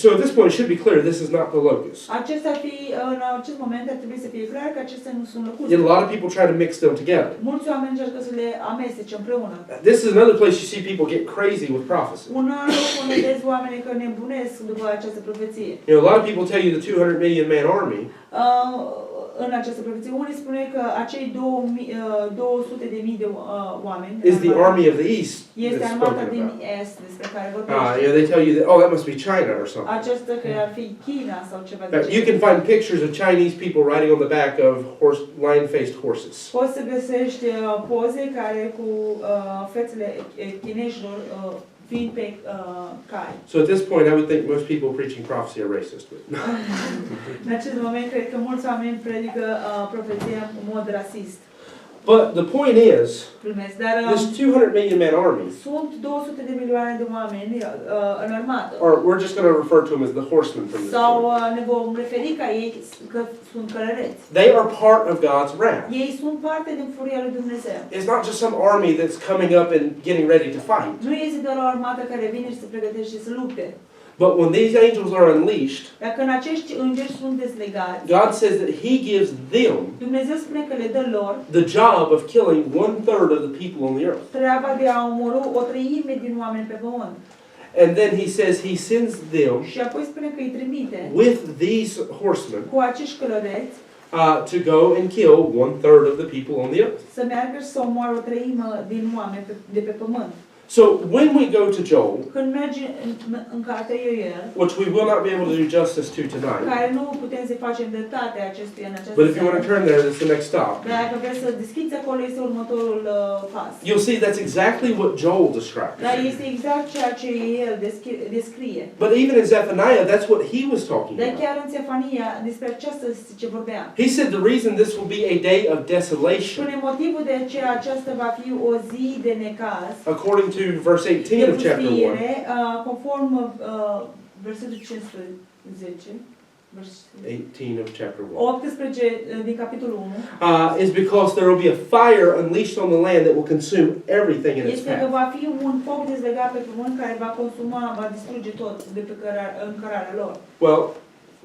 So at this point it should be clear this is not the locust. Acesta ar fi, în acest moment ar trebui să fie clar că acestea nu sunt locuste. Yet a lot of people try to mix them together. Mulți oameni încearcă să le amestece împreună. This is another place you see people get crazy with prophecy. Un alt loc unde vezi oameni că nebunesc după această profeție. You know, a lot of people tell you the 200 million man army În această profeție, unii spune că acei 200 de mii de oameni is the army of the east este that's armata spoken din about. est despre care You vorbește. know, they tell you that, oh, that must be China or something. Aceasta că ar fi China sau ceva de You can genul. find pictures of Chinese people riding on the back of lion-faced horses. Poți să găsești poze care cu fețele chinezilor fiind pe cai. So at this point, I would think most people preaching prophecy are racist. În acest moment, cred că mulți oameni predică profeția în mod rasist. But the point is, Glumesc, dar this 200 million man army, sunt 200 de milioane de oameni în armată. or we're just going to refer to them as the horsemen from this Sau story. ne vom referi ca ei că sunt călăreți. They are part of God's wrath. Ei sunt parte din furia lui Dumnezeu. It's not just some army that's coming up and getting ready to fight. Nu este doar o armată care vine și se pregătește să lupte. But when these angels are unleashed, Dacă în acești îngeri sunt dezlegați, God says that He gives them Dumnezeu spune că le dă lor the job of killing 1/3 of the people on the earth. treaba de a omorâ o treime din oameni pe pământ. And then He says He sends them Și apoi spune că îi trimite with these horsemen cu acești călăreți to go and kill 1/3 of the people on the earth. să meargă și să omoară o treimă din oameni de pe pământ. So when we go to Joel, Când mergi în cartea Ioel, which we will not be able to do justice to tonight, care nu putem să facem dreptate acestuia în această but if you want to seară, turn there, that's the next stop. dacă vreți să deschideți acolo, este următorul pas. You'll see that's exactly what Joel describes. Dar este exact ceea ce el descrie. But even in Zephaniah, that's what he was talking Dar about. chiar în Zephania, despre aceasta ce vorbea. He said the reason this will be a day of desolation, Spune motivul de ce aceasta va fi o zi de necaz, according to verse 18 de of chapter 1, pustiere, conform versetul 15, 18 of chapter 1, 18 din capitolul 1, is because there will be a fire unleashed on the land that will consume everything in its este că path. va fi un foc dezlegat pe pământ care va consuma, va distruge tot de pe cărarea lor. Well,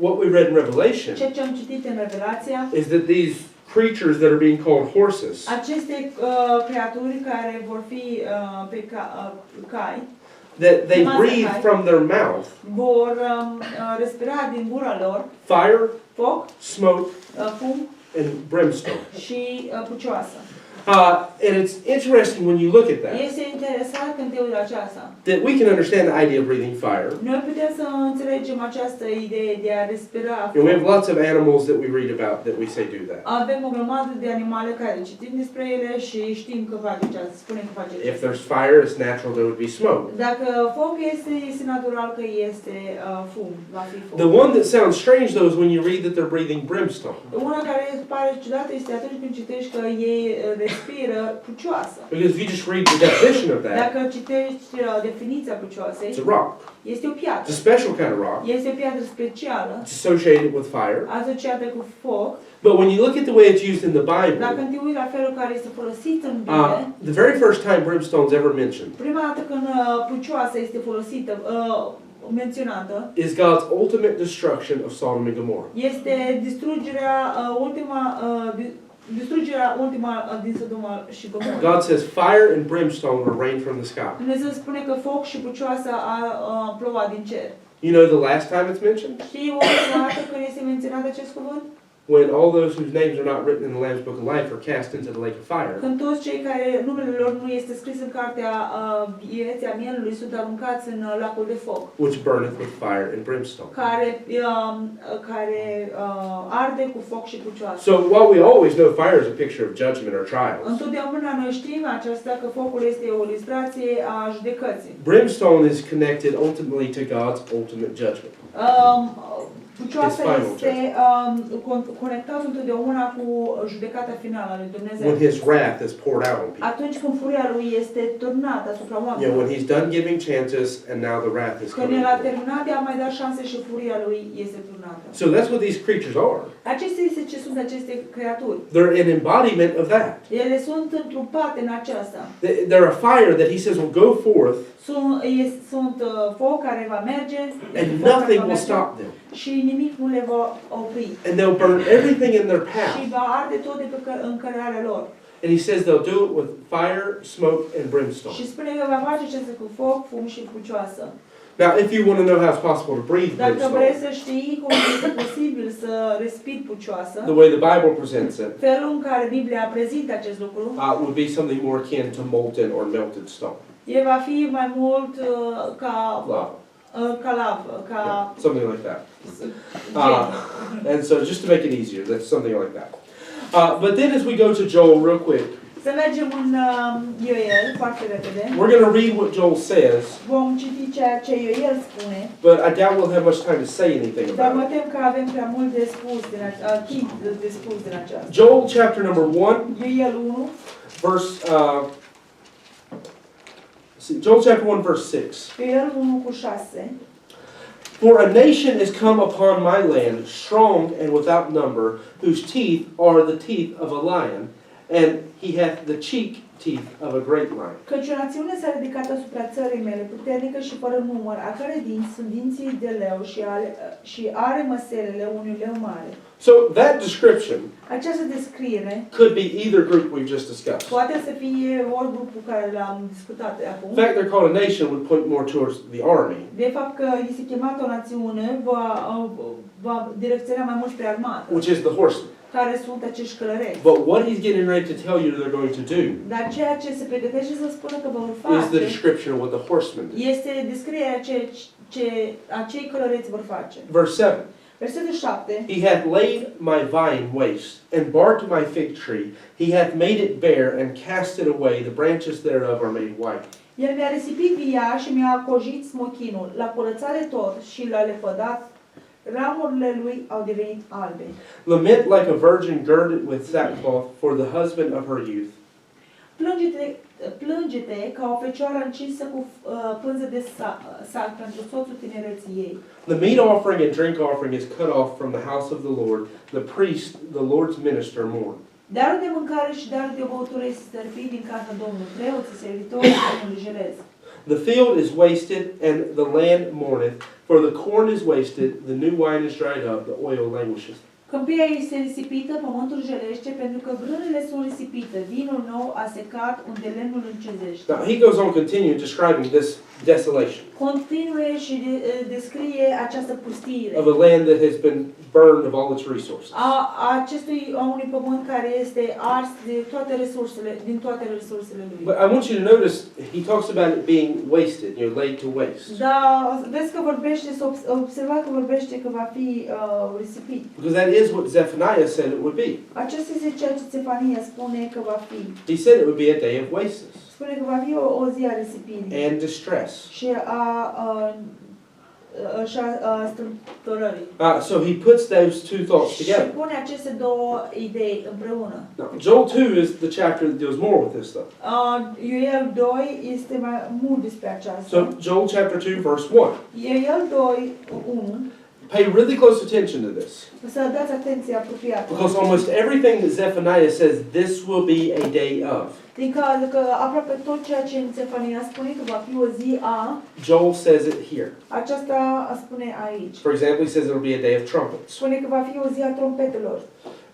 what we read in Revelation Ceea ce am citit în Revelația, is that these creatures that are being called horses, aceste creaturi care vor fi pe cai, that they breathe from their mouth vor respira din gura lor fire, foc, smoke, fum and brimstone. și pucioasă. And it's interesting when you look at that, Este interesant când te uiți la aceasta. that we can understand the idea of breathing fire. Noi putem să înțelegem această idee de a respira And we have lots of animals that we read about that we say do that. Avem o grămadă de animale care citim despre ele și știm că face aceasta, spunem că face If aceasta. there's fire, it's natural there would be smoke. Dacă foc este natural că este fum, va fi foc. The one that sounds strange though is when you read that they're breathing brimstone. Una care pare ciudată este atunci când citești că ei respiră pucioasă. Because if you just read the definition of that, Dacă citești definiția pucioasei, it's a rock. este o It's piatră. a special kind of rock. Este o piatră specială, It's associated with fire. asociată cu foc. But when you look at the way it's used in the Dacă Bible, te uiți la felul care este folosit în Biblie, the very first time brimstone's ever mentioned prima dată când pucioasa este folosită, menționată, is God's ultimate destruction of Sodom and Gomorrah. este distrugerea, ultima distrugerea ultima din Sodoma și Gomora. God says fire and brimstone will rain from the sky. Dumnezeu spune că foc și pucioasă a plouat din cer. You know the last time it's mentioned? Știi ultima dată când este menționat acest cuvânt? When all those whose names are not written in the Lamb's Book of Life are cast into the lake of fire. Când toți cei care numele lor nu este scris în cartea vieții a mielului sunt aruncați în lacul de foc. Which burneth with fire and brimstone. Care arde cu foc și pucioasă. So while we always know fire is a picture of judgment or trials, Întotdeauna noi știm aceasta că focul este o ilustrație a judecății. brimstone is connected ultimately to God's ultimate judgment. Pucioasa este conectată întotdeauna cu judecata finală a lui Dumnezeu. When His wrath is poured out on people. Atunci când furia lui este turnată asupra You know, oamenilor. when He's done giving chances and now the wrath is Când coming. el a terminat de a mai da șanse și furia lui este turnată. So that's what these creatures are. Acestea este ce sunt aceste creaturi. They're an embodiment of that. Ele sunt întrupate în aceasta. They're a fire that He says will go forth Sunt foc care va merge and nothing will stop them. și nimic nu le va opri. And they'll burn everything in their Și path. va arde tot de pe încărarea lor. And He says they'll do it with fire, smoke, and brimstone. Și spune că va face acest cu foc, fum și pucioasă. Now, if you want to know how it's possible to breathe Dacă vrei brimstone, să știi cum este posibil să respiri pucioasă, the way the Bible presents it felul în care Biblia prezintă acest lucru, would be something more akin to molten or melted stone. va fi mai mult ca Lava. lavă, ca Yeah, something like that. gen. And so just to make it easier, that's something like that. But then as we go to Joel real quick, Să mergem în Ioel, foarte repede. we're going to read what Joel says, Vom citi ceea ce Ioel spune, but I doubt we'll have much time to say anything dar mă about it. tem că avem prea mult de spus timp de spus din aceasta. Joel chapter number 1, Ioel 1, verse, Joel chapter 1, verse 6. Ioel 1 cu 6. For a nation is come upon my land, strong and without number, whose teeth are the teeth of a lion, and he hath the cheek teeth of a great lion. Căci o națiune s-a ridicat asupra țării mele, puternică și fără număr, a care dinți sunt dinții de leu și are măselele unui leu mare. So that description Această descriere could be either group we've just discussed. poate să fie ori grupul care l-am discutat acum. The fact they're called a nation would point more towards the army, De fapt că este chemată o națiune va direcționa mai mult spre armată, which is the horsemen. care sunt acești călăreți. But what he's getting ready to tell you they're going to do Dar ceea ce se pregătește să spună că vor is the face description of what the horsemen do. este descrierea ce acei călăreți vor face. Verse 7. Versetul 7. He hath laid my vine waste, and barked my fig tree. He hath made it bare, and cast it away. The branches thereof are made white. El mi-a risipit via și mi-a acojit smochinul, l-a curățat de tot și l-a lepădat. Ramurile lui au devenit albe. Lament like a virgin girded with sackcloth for the husband of her youth. Plânge-te ca o fecioară încinsă cu pânză de sac pentru soțul tinereții ei. The meat offering and drink offering is cut off from the house of the Lord. The priest, the Lord's minister, mourn. Darul de mâncare și darul de băutură este stărpit din casa Domnului. Preoții, servitorii, Domnului jelez. The field is wasted, and the land mourneth, for the corn is wasted, the new wine is dried up, the oil languisheth. Câmpia este risipită, pământul jelește, pentru că grânele sunt risipite, vinul nou a secat, unde lemnul încezește. Now he goes on continuing describing this desolation Continue și descrie această pustiire of a land that has been burned of all its resources. a unui pământ care este ars de toate resursele, din toate resursele lui. But I want you to notice he talks about it being wasted, laid to waste. Da, vezi că vorbește, să observa că vorbește că va fi risipit. Because that is what Zephaniah said it would be. Acesta este ceea ce Zephaniah spune că va fi. He said it would be a day of wastes Spune că va fi o zi a risipirii and distress. și a strâmtorării. So he puts those two thoughts Și together. pune aceste două idei împreună. Now, Joel 2 is the chapter that deals more with this stuff. Ioel 2 este mai mult despre aceasta. So Joel chapter 2 verse 1. Ioel 2, 1. Pay really close attention to this. Să dați atenție apropiată. Because almost everything that Zephaniah says, this will be a day of. Din cauza că aproape tot ceea ce în Zephaniah spune că va fi o zi a, Joel says it here. aceasta spune aici. For example, he says it will be a day of trumpets. Spune că va fi o zi a trompetelor.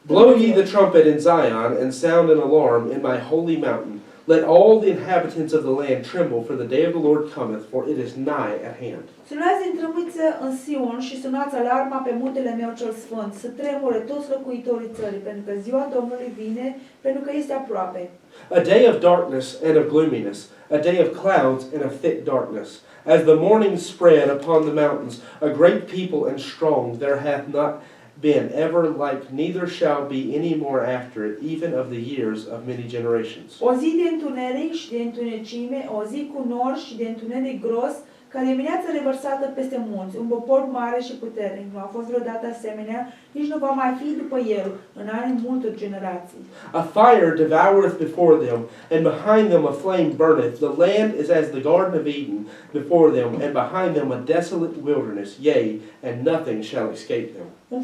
Blow ye the trumpet in Zion, and sound an alarm in my holy mountain. Let all the inhabitants of the land tremble, for the day of the Lord cometh, for it is nigh at hand. Sunați în trâmbiță în Sion și sunați alarma pe muntele meu cel sfânt, să tremure toți locuitorii țării, pentru că ziua Domnului vine, pentru că este aproape. A day of darkness and of gloominess, a day of clouds and of thick darkness. As the morning spread upon the mountains, a great people and strong, there hath not been ever like, neither shall be any more after it, even of the years of many generations. O zi de întuneric și de întunecime, o zi cu nor și de întuneric gros, ca dimineața revărsată peste munți, un popor mare și puternic. Nu a fost vreodată asemenea, nici nu va mai fi după el, în anii multor generații. A fire devoureth before them, and behind them a flame burneth. The land is as the garden of Eden before them, and behind them a desolate wilderness, yea, and nothing shall escape them. Un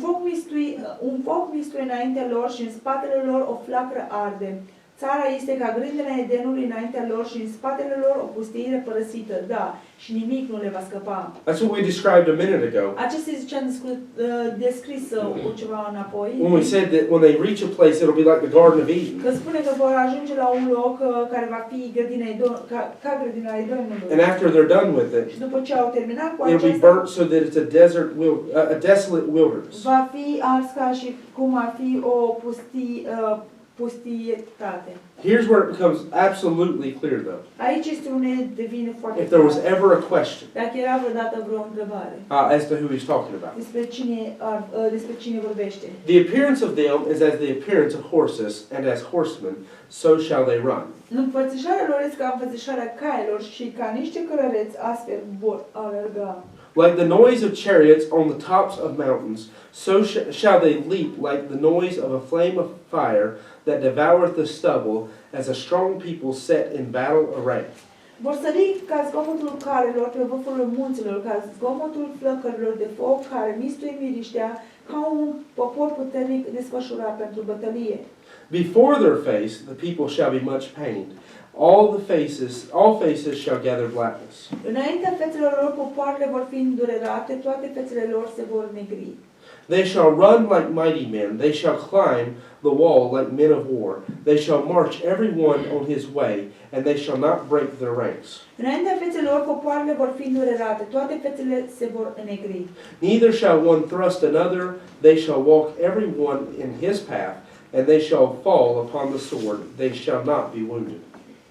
foc mistuie înaintea lor și în spatele lor o flacără arde. Țara este ca grindina Edenului înaintea lor și în spatele lor o pustire părăsită, da, și nimic nu le va scăpa. That's what we described a minute ago. Acesta este ce am descris cu ceva înapoi. When we said that when they reach a place, it'll be like the Garden of Eden. Că spune că vor ajunge la un loc care va fi grădina ca grădina Edenului. And after they're done with it, Și după ce au terminat cu it'll be acesta, burnt so that it's a desolate wilderness. va fi ars ca și cum ar fi o pustietate. Here's where it becomes absolutely clear, though. Aici este unde devine foarte If there was clar. ever a question Dacă era vreodată vreo întrebare as to who he's talking about. despre cine vorbește. The appearance of them is as the appearance of horses, and as horsemen, so shall they run. Înfățișarea lor este ca înfățișarea cailor și ca niște călăreți astfel vor alerga. Like the noise of chariots on the tops of mountains, so shall they leap like the noise of a flame of fire that devoureth the stubble, as a strong people set in battle array. Vor sări ca zgomotul carelor pe vârful munților, ca zgomotul flăcărilor de foc care mistuie miriștea, ca un popor puternic desfășurat pentru bătălie. Before their face the people shall be much pained. All faces shall gather blackness. Înaintea fețelor lor popoarele vor fi îndurerate, toate fețele lor se vor negri. They shall run like mighty men, they shall climb the wall like men of war. They shall march every one on his way, and they shall not break their ranks. Înaintea fețelor lor popoarele vor fi îndurerate, toate fețele se vor negri. Neither shall one thrust another, they shall walk every one in his path, and they shall fall upon the sword, they shall not be wounded.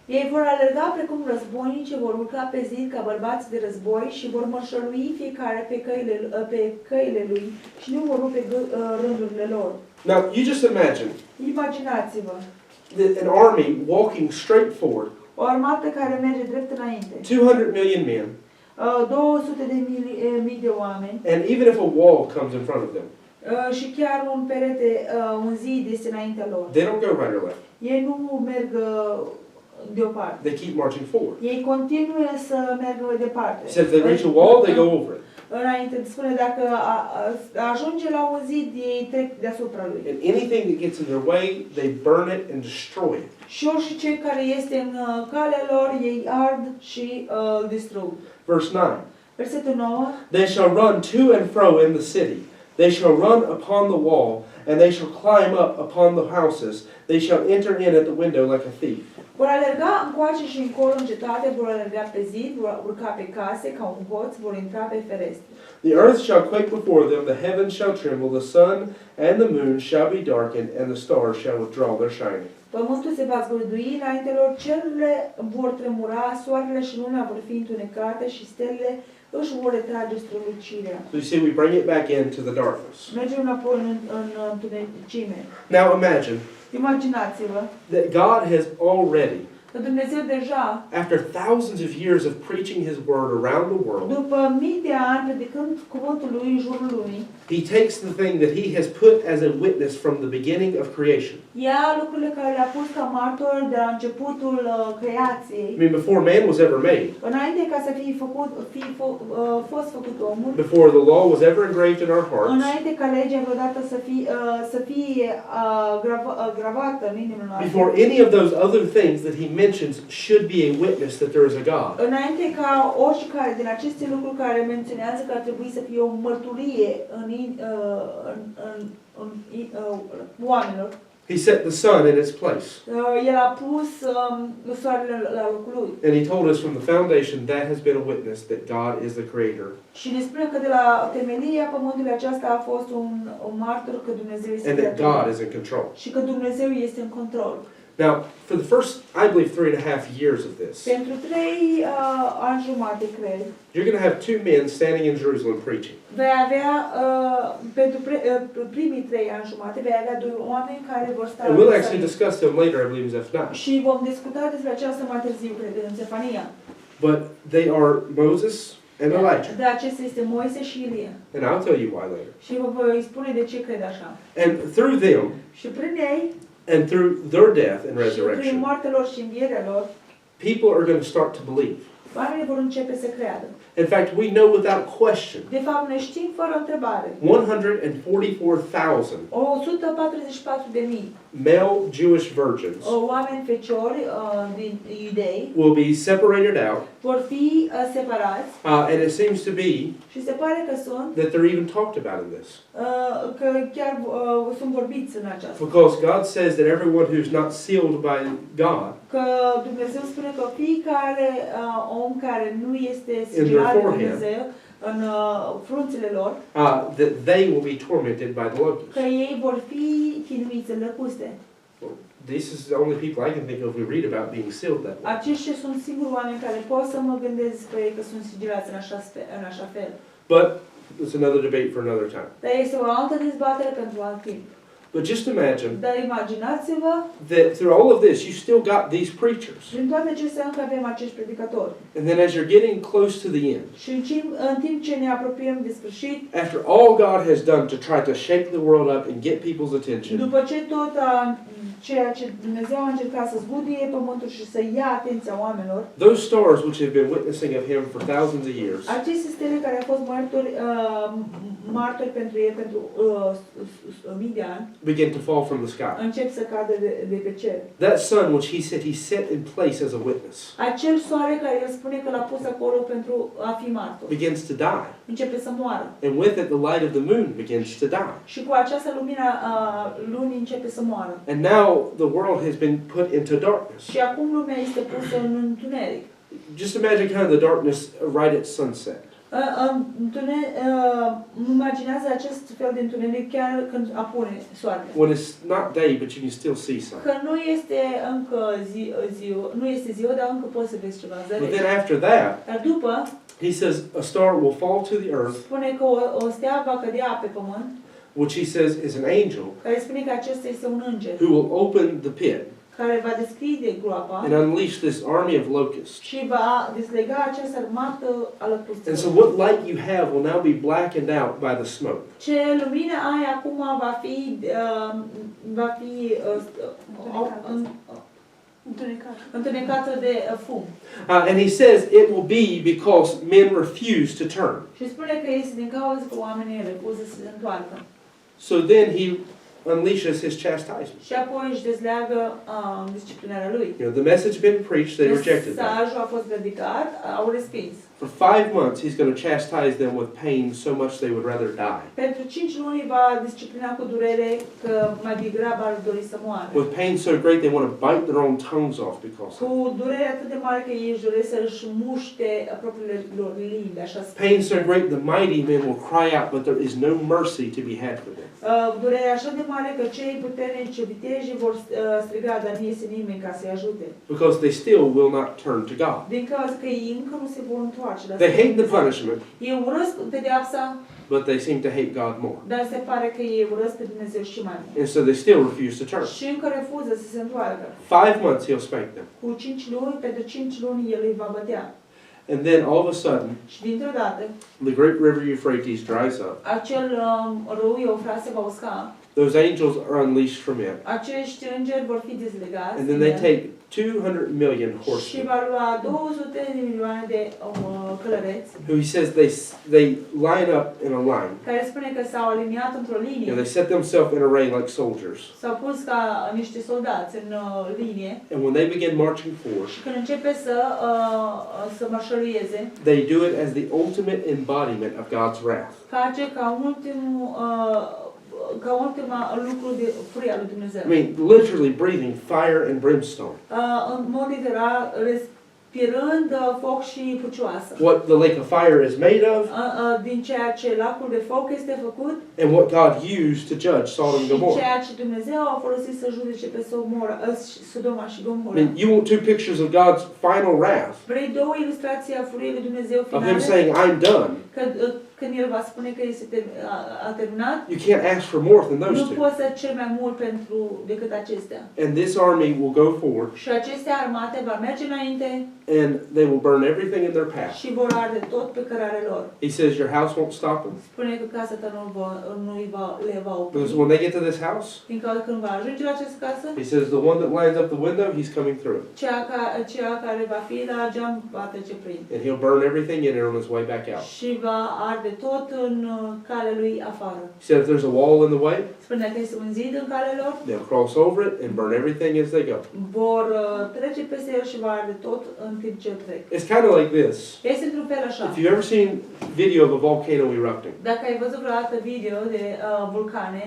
Ei vor alerga precum războinice, vor urca pe zid ca bărbați de război și vor mărșălui fiecare pe căile lui și nu vor rupe rândurile lor. Now, you just imagine Imaginați-vă an army walking straight forward, o armată care merge drept înainte, 200 million men, 200 de mii de oameni and even if a wall comes in front of them, și chiar un perete, un zid este înaintea lor. they don't go right or left. Ei nu merg deoparte. They keep marching forward. Ei continuă să meargă mai departe. It says they reach a wall, they go over it. Înainte spune dacă ajunge la un zid, ei trec deasupra lui. And anything that gets in their way, they burn it and destroy it. Și orice care este în calea lor, ei ard și îl distrug. Verse 9. Versetul 9. They shall run to and fro in the city. They shall run upon the wall, and they shall climb up upon the houses. They shall enter in at the window like a thief. Vor alerga încoace și încolo în cetate, vor alerga pe zid, vor urca pe case ca un hoț, vor intra pe ferestre. The earth shall quake before them, the heavens shall tremble, the sun and the moon shall be darkened, and the stars shall withdraw their shining. Pământul se va zgurdui înainte lor, cerurile vor tremura, soarele și luna vor fi întunecate și stelele își vor retrage strălucirea. So you see, we bring it back into the darkness. Mergem înapoi în întunecime. Now imagine Imaginați-vă that God has already, că Dumnezeu deja, after thousands of years of preaching His word around the world, după mii de ani predicând cuvântul lui în jurul lumii, He takes the thing that He has put as a witness from the beginning of creation. Ia lucrurile care le-a pus ca martor de la începutul creației. I mean, before man was ever made, Înainte ca să fost făcut omul, before the law was ever engraved in our hearts, înainte ca legea vreodată să fie gravată în inimile noastre, before any of those other things that he mentions should be a witness that there is a God. înainte ca oricare din aceste lucruri care menționează că ar trebui să fie o mărturie în oamenilor, He set the sun in its place. El a pus soarele la locul lui. And he told us from the foundation that has been a witness that God is the creator. Și ne spune că de la temelia pământului aceasta a fost un martor că Dumnezeu este And that God is in control. și că Dumnezeu este în control. Now, for the first, I believe, 3.5 years of this, Pentru 3 ani jumate, cred, you're going to have two men standing in Jerusalem preaching. vei avea, pentru primii 3 ani jumate, vei avea 2 oameni care vor sta And we'll actually discuss them later, I believe, in Zephaniah. și vom discuta despre aceasta mai târziu, cred, în Zephaniah. But they are Moses and Elijah. De acesta este Moise și Ilie. And I'll tell you why later. Și vă voi spune de ce cred așa. And through them, Și prin ei, and through their death and și prin resurrection, moartea lor și învierea lor, people are going to start to believe. oamenii vor începe să creadă. In fact, we know without question, De fapt, noi știm fără întrebare. 144,000 144.000 male Jewish virgins oameni feciori din iudei will be separated out, vor fi separați and it seems to be și se pare că sunt that they're even talked about in this. că chiar sunt vorbiți în aceasta. Because God says that everyone who's not sealed by God Că Dumnezeu spune că fiecare om care nu este sigilat de Dumnezeu în frunțile lor, that they will be tormented by the locusts. că ei vor fi chinuiți în lăcuste. This is the only people I can think of we read about being sealed that way. Aceștia sunt singuri oameni care pot să mă gândesc pe ei că sunt sigilați în așa fel. But it's another debate for another time. Dar este o altă dezbatere pentru alt timp. But just imagine Dar imaginați-vă, that through all of this, you still got these preachers. prin toate acestea încă avem acești predicatori. And then as you're getting close to the end, Și în timp ce ne apropiem de sfârșit, after all God has done to try to shake the world up and get people's attention, după ce tot ceea ce Dumnezeu a încercat să zbudie pământul și să ia atenția oamenilor, those stars which have been witnessing of Him for thousands of years, aceste stele care au fost martori pentru el pentru mii de ani, begin to fall from the sky. încep să cadă de pe cer. That sun which He said He set in place as a witness Acel soare care el spune că l-a pus acolo pentru a fi martor, begins to die. începe să moară. And with it, the light of the moon begins to die. Și cu această lumina lunii începe să moară. And now the world has been put into darkness. Și acum lumea este pusă în întuneric. Just imagine kind of the darkness right at sunset. Imaginează acest fel de întuneric chiar când apune soarele. When it's not day, but you can still see some. Că nu este încă nu este ziua, dar încă poți să vezi ceva But zărești. then after that, Dar după, He says a star will fall to the earth, spune că o stea va cădea pe pământ, which He says is an angel, care spune că acesta este un înger, who will open the pit care va deschide groapa and unleash this army of locusts. și va dezlega această armată a And lăcustilor. so what light you have will now be blackened out by the smoke. Ce lumină ai acum va fi întunecată de fum. And He says it will be because men refuse to turn. Și spune că este din cauza că oamenii refuză să se întoarcă. So then He unleashes His chastisement. Și apoi își dezleagă disciplinarea lui. You know, the message had been preached, they rejected that. Mesajul a fost predicat, au respins. For 5 months, He's going to chastise them with pain so much they would rather die. Pentru 5 luni va disciplina cu durere că mai degrabă ar dori să moară. With pain so great they want to bite their own tongues off because of it. Cu durere atât de mare că ei își doresc să-și muște propriile lor limbi, așa spune. Pain so great the mighty men will cry out, but there is no mercy to be had for them. Durerea așa de mare că cei puternici viteji vor striga, dar nu este nimeni ca să-i ajute. Because they still will not turn to God. Din cauza că ei încă nu se vor întoarce. They hate the punishment, Ei urăsc pedeapsa, but they seem to hate God more. dar se pare că ei urăsc pe Dumnezeu și mai mult. And so they still refuse to turn. Și încă refuză să se întoarcă. 5 months He'll spank them. Cu 5 luni, pentru 5 luni El îi va bătea. And then all of a sudden, Și dintr-o dată, the great river Euphrates dries up. acel râu Eufrat se va usca. those angels are unleashed from it. Acești îngeri vor fi dezlegați. And then they take 200 million Și horsemen, va lua 200 de milioane de călăreți, who he says they line up in a line. care spune că s-au aliniat într-o linie. They set themselves in array like soldiers. S-au pus ca niște soldați în linie. And when they begin marching forward, Și când începe să mărșăluieze, they do it as the ultimate embodiment of God's wrath. face ca ultima lucru de furia lui Dumnezeu. I mean, literally breathing fire and brimstone. În mod literal, respirând foc și pucioasă. What the lake of fire is made of, Din ceea ce lacul de foc este făcut and what God used to judge Sodom and și Gomorrah. ceea ce Dumnezeu a folosit să judece pe Sodoma și I Gomorra. mean, you want two pictures of God's final wrath, Vrei două ilustrații a furiei lui Dumnezeu of Him finale? saying, I'm done. Când El va spune că a terminat, You can't ask for more than those nu two. poți să ceri mai mult decât acestea. And this army will go forward, Și aceste armate va merge înainte and they will burn everything in their path. și vor arde tot pe cărare lor. He says, your house won't stop them. Spune că casa ta le va opri. Because when they get to this house, Fiindcă când va ajunge la această casă, he says, the one that lines up the window, he's coming through it. cea care va fi la geam va trece prin. And he'll burn everything in it on his way back out. Și va arde tot în calea lui afară. He said, if there's a wall in the way, Spunea că este un zid în calea lor, they'll cross over it and burn everything as they go. vor trece peste el și va arde tot în timp ce trec. It's kind of like this. Este într-un fel așa. If you've ever seen video of a volcano erupting, Dacă ai văzut vreodată video de vulcane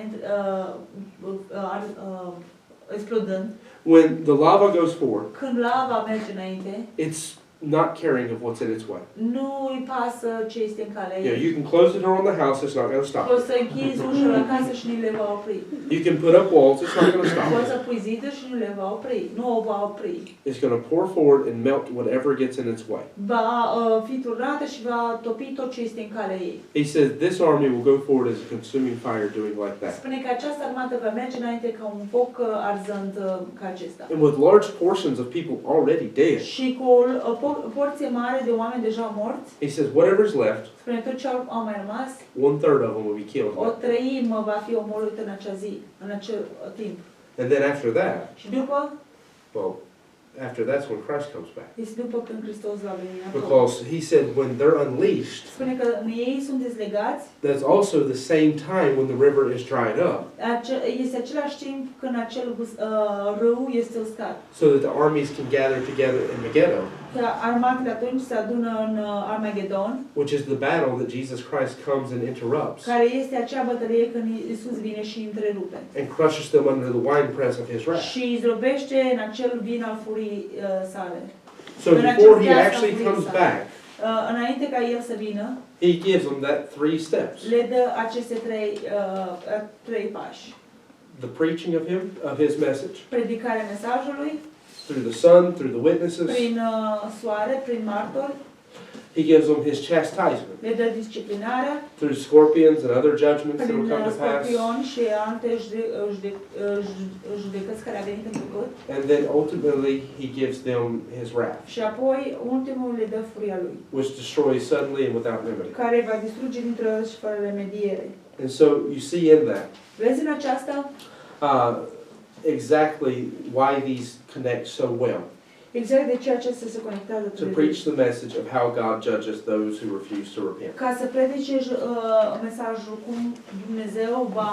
explodând, when the lava goes forward, când lava merge înainte, it's not caring of what's in its way. nu îi pasă ce este în calea You know, ei. you can close the door on the house, it's not going to stop. Poți să închizi ușa la casă și nu le va opri. You can put up walls, it's not going to Poți stop. să pui ziduri și nu le va opri. Nu o va opri. It's going to pour forward and melt whatever gets in its way. Va fi turnată și va topi tot ce este în calea ei. He says this army will go forward as a consuming fire doing like that. Spune că această armată va merge înainte ca un foc arzând ca acesta. And with large portions of people already dead, Și cu o porție mare de oameni deja morți, he says whatever's left, spune tot ce au mai rămas, 1/3 of them will be killed. o treimă va fi omorâtă în acea zi, în acel timp. And then after that, Și după, well, after that's when Christ comes back. este după când Hristos va veni înapoi. Because he said when they're unleashed, Spune că ei sunt dezlegați, that's also the same time when the river is dried up, este același timp când acel râu este uscat. so that the armies can gather together in Megiddo, Că armatele atunci se adună în Armagedon, which is the battle that Jesus Christ comes and interrupts care este acea bătălie când Iisus vine și întrerupe. and crushes them under the winepress of his wrath. Și îi zdrobește în acel vin al furii sale. So before he actually comes back, Înainte ca el să vină, he gives them that 3 steps. le dă aceste trei pași. The preaching of his message, Predicarea mesajului, through the sun, through the witnesses. prin soare, prin martori, He gives them his chastisement, le dă disciplinarea, through scorpions and other judgments that will prin come to pass. scorpion și alte judecăți care a venit în trecut. And then ultimately he gives them his wrath, Și apoi, ultimul le dă furia lui, which destroys suddenly and without remedy. care va distruge dintr-o dată și fără remediere. And so you see in that Vezi în aceasta exactly why these connect so well. exact de ce acesta se conectează To preach the message of how God judges those who refuse to repent. ca să predice mesajul cum Dumnezeu va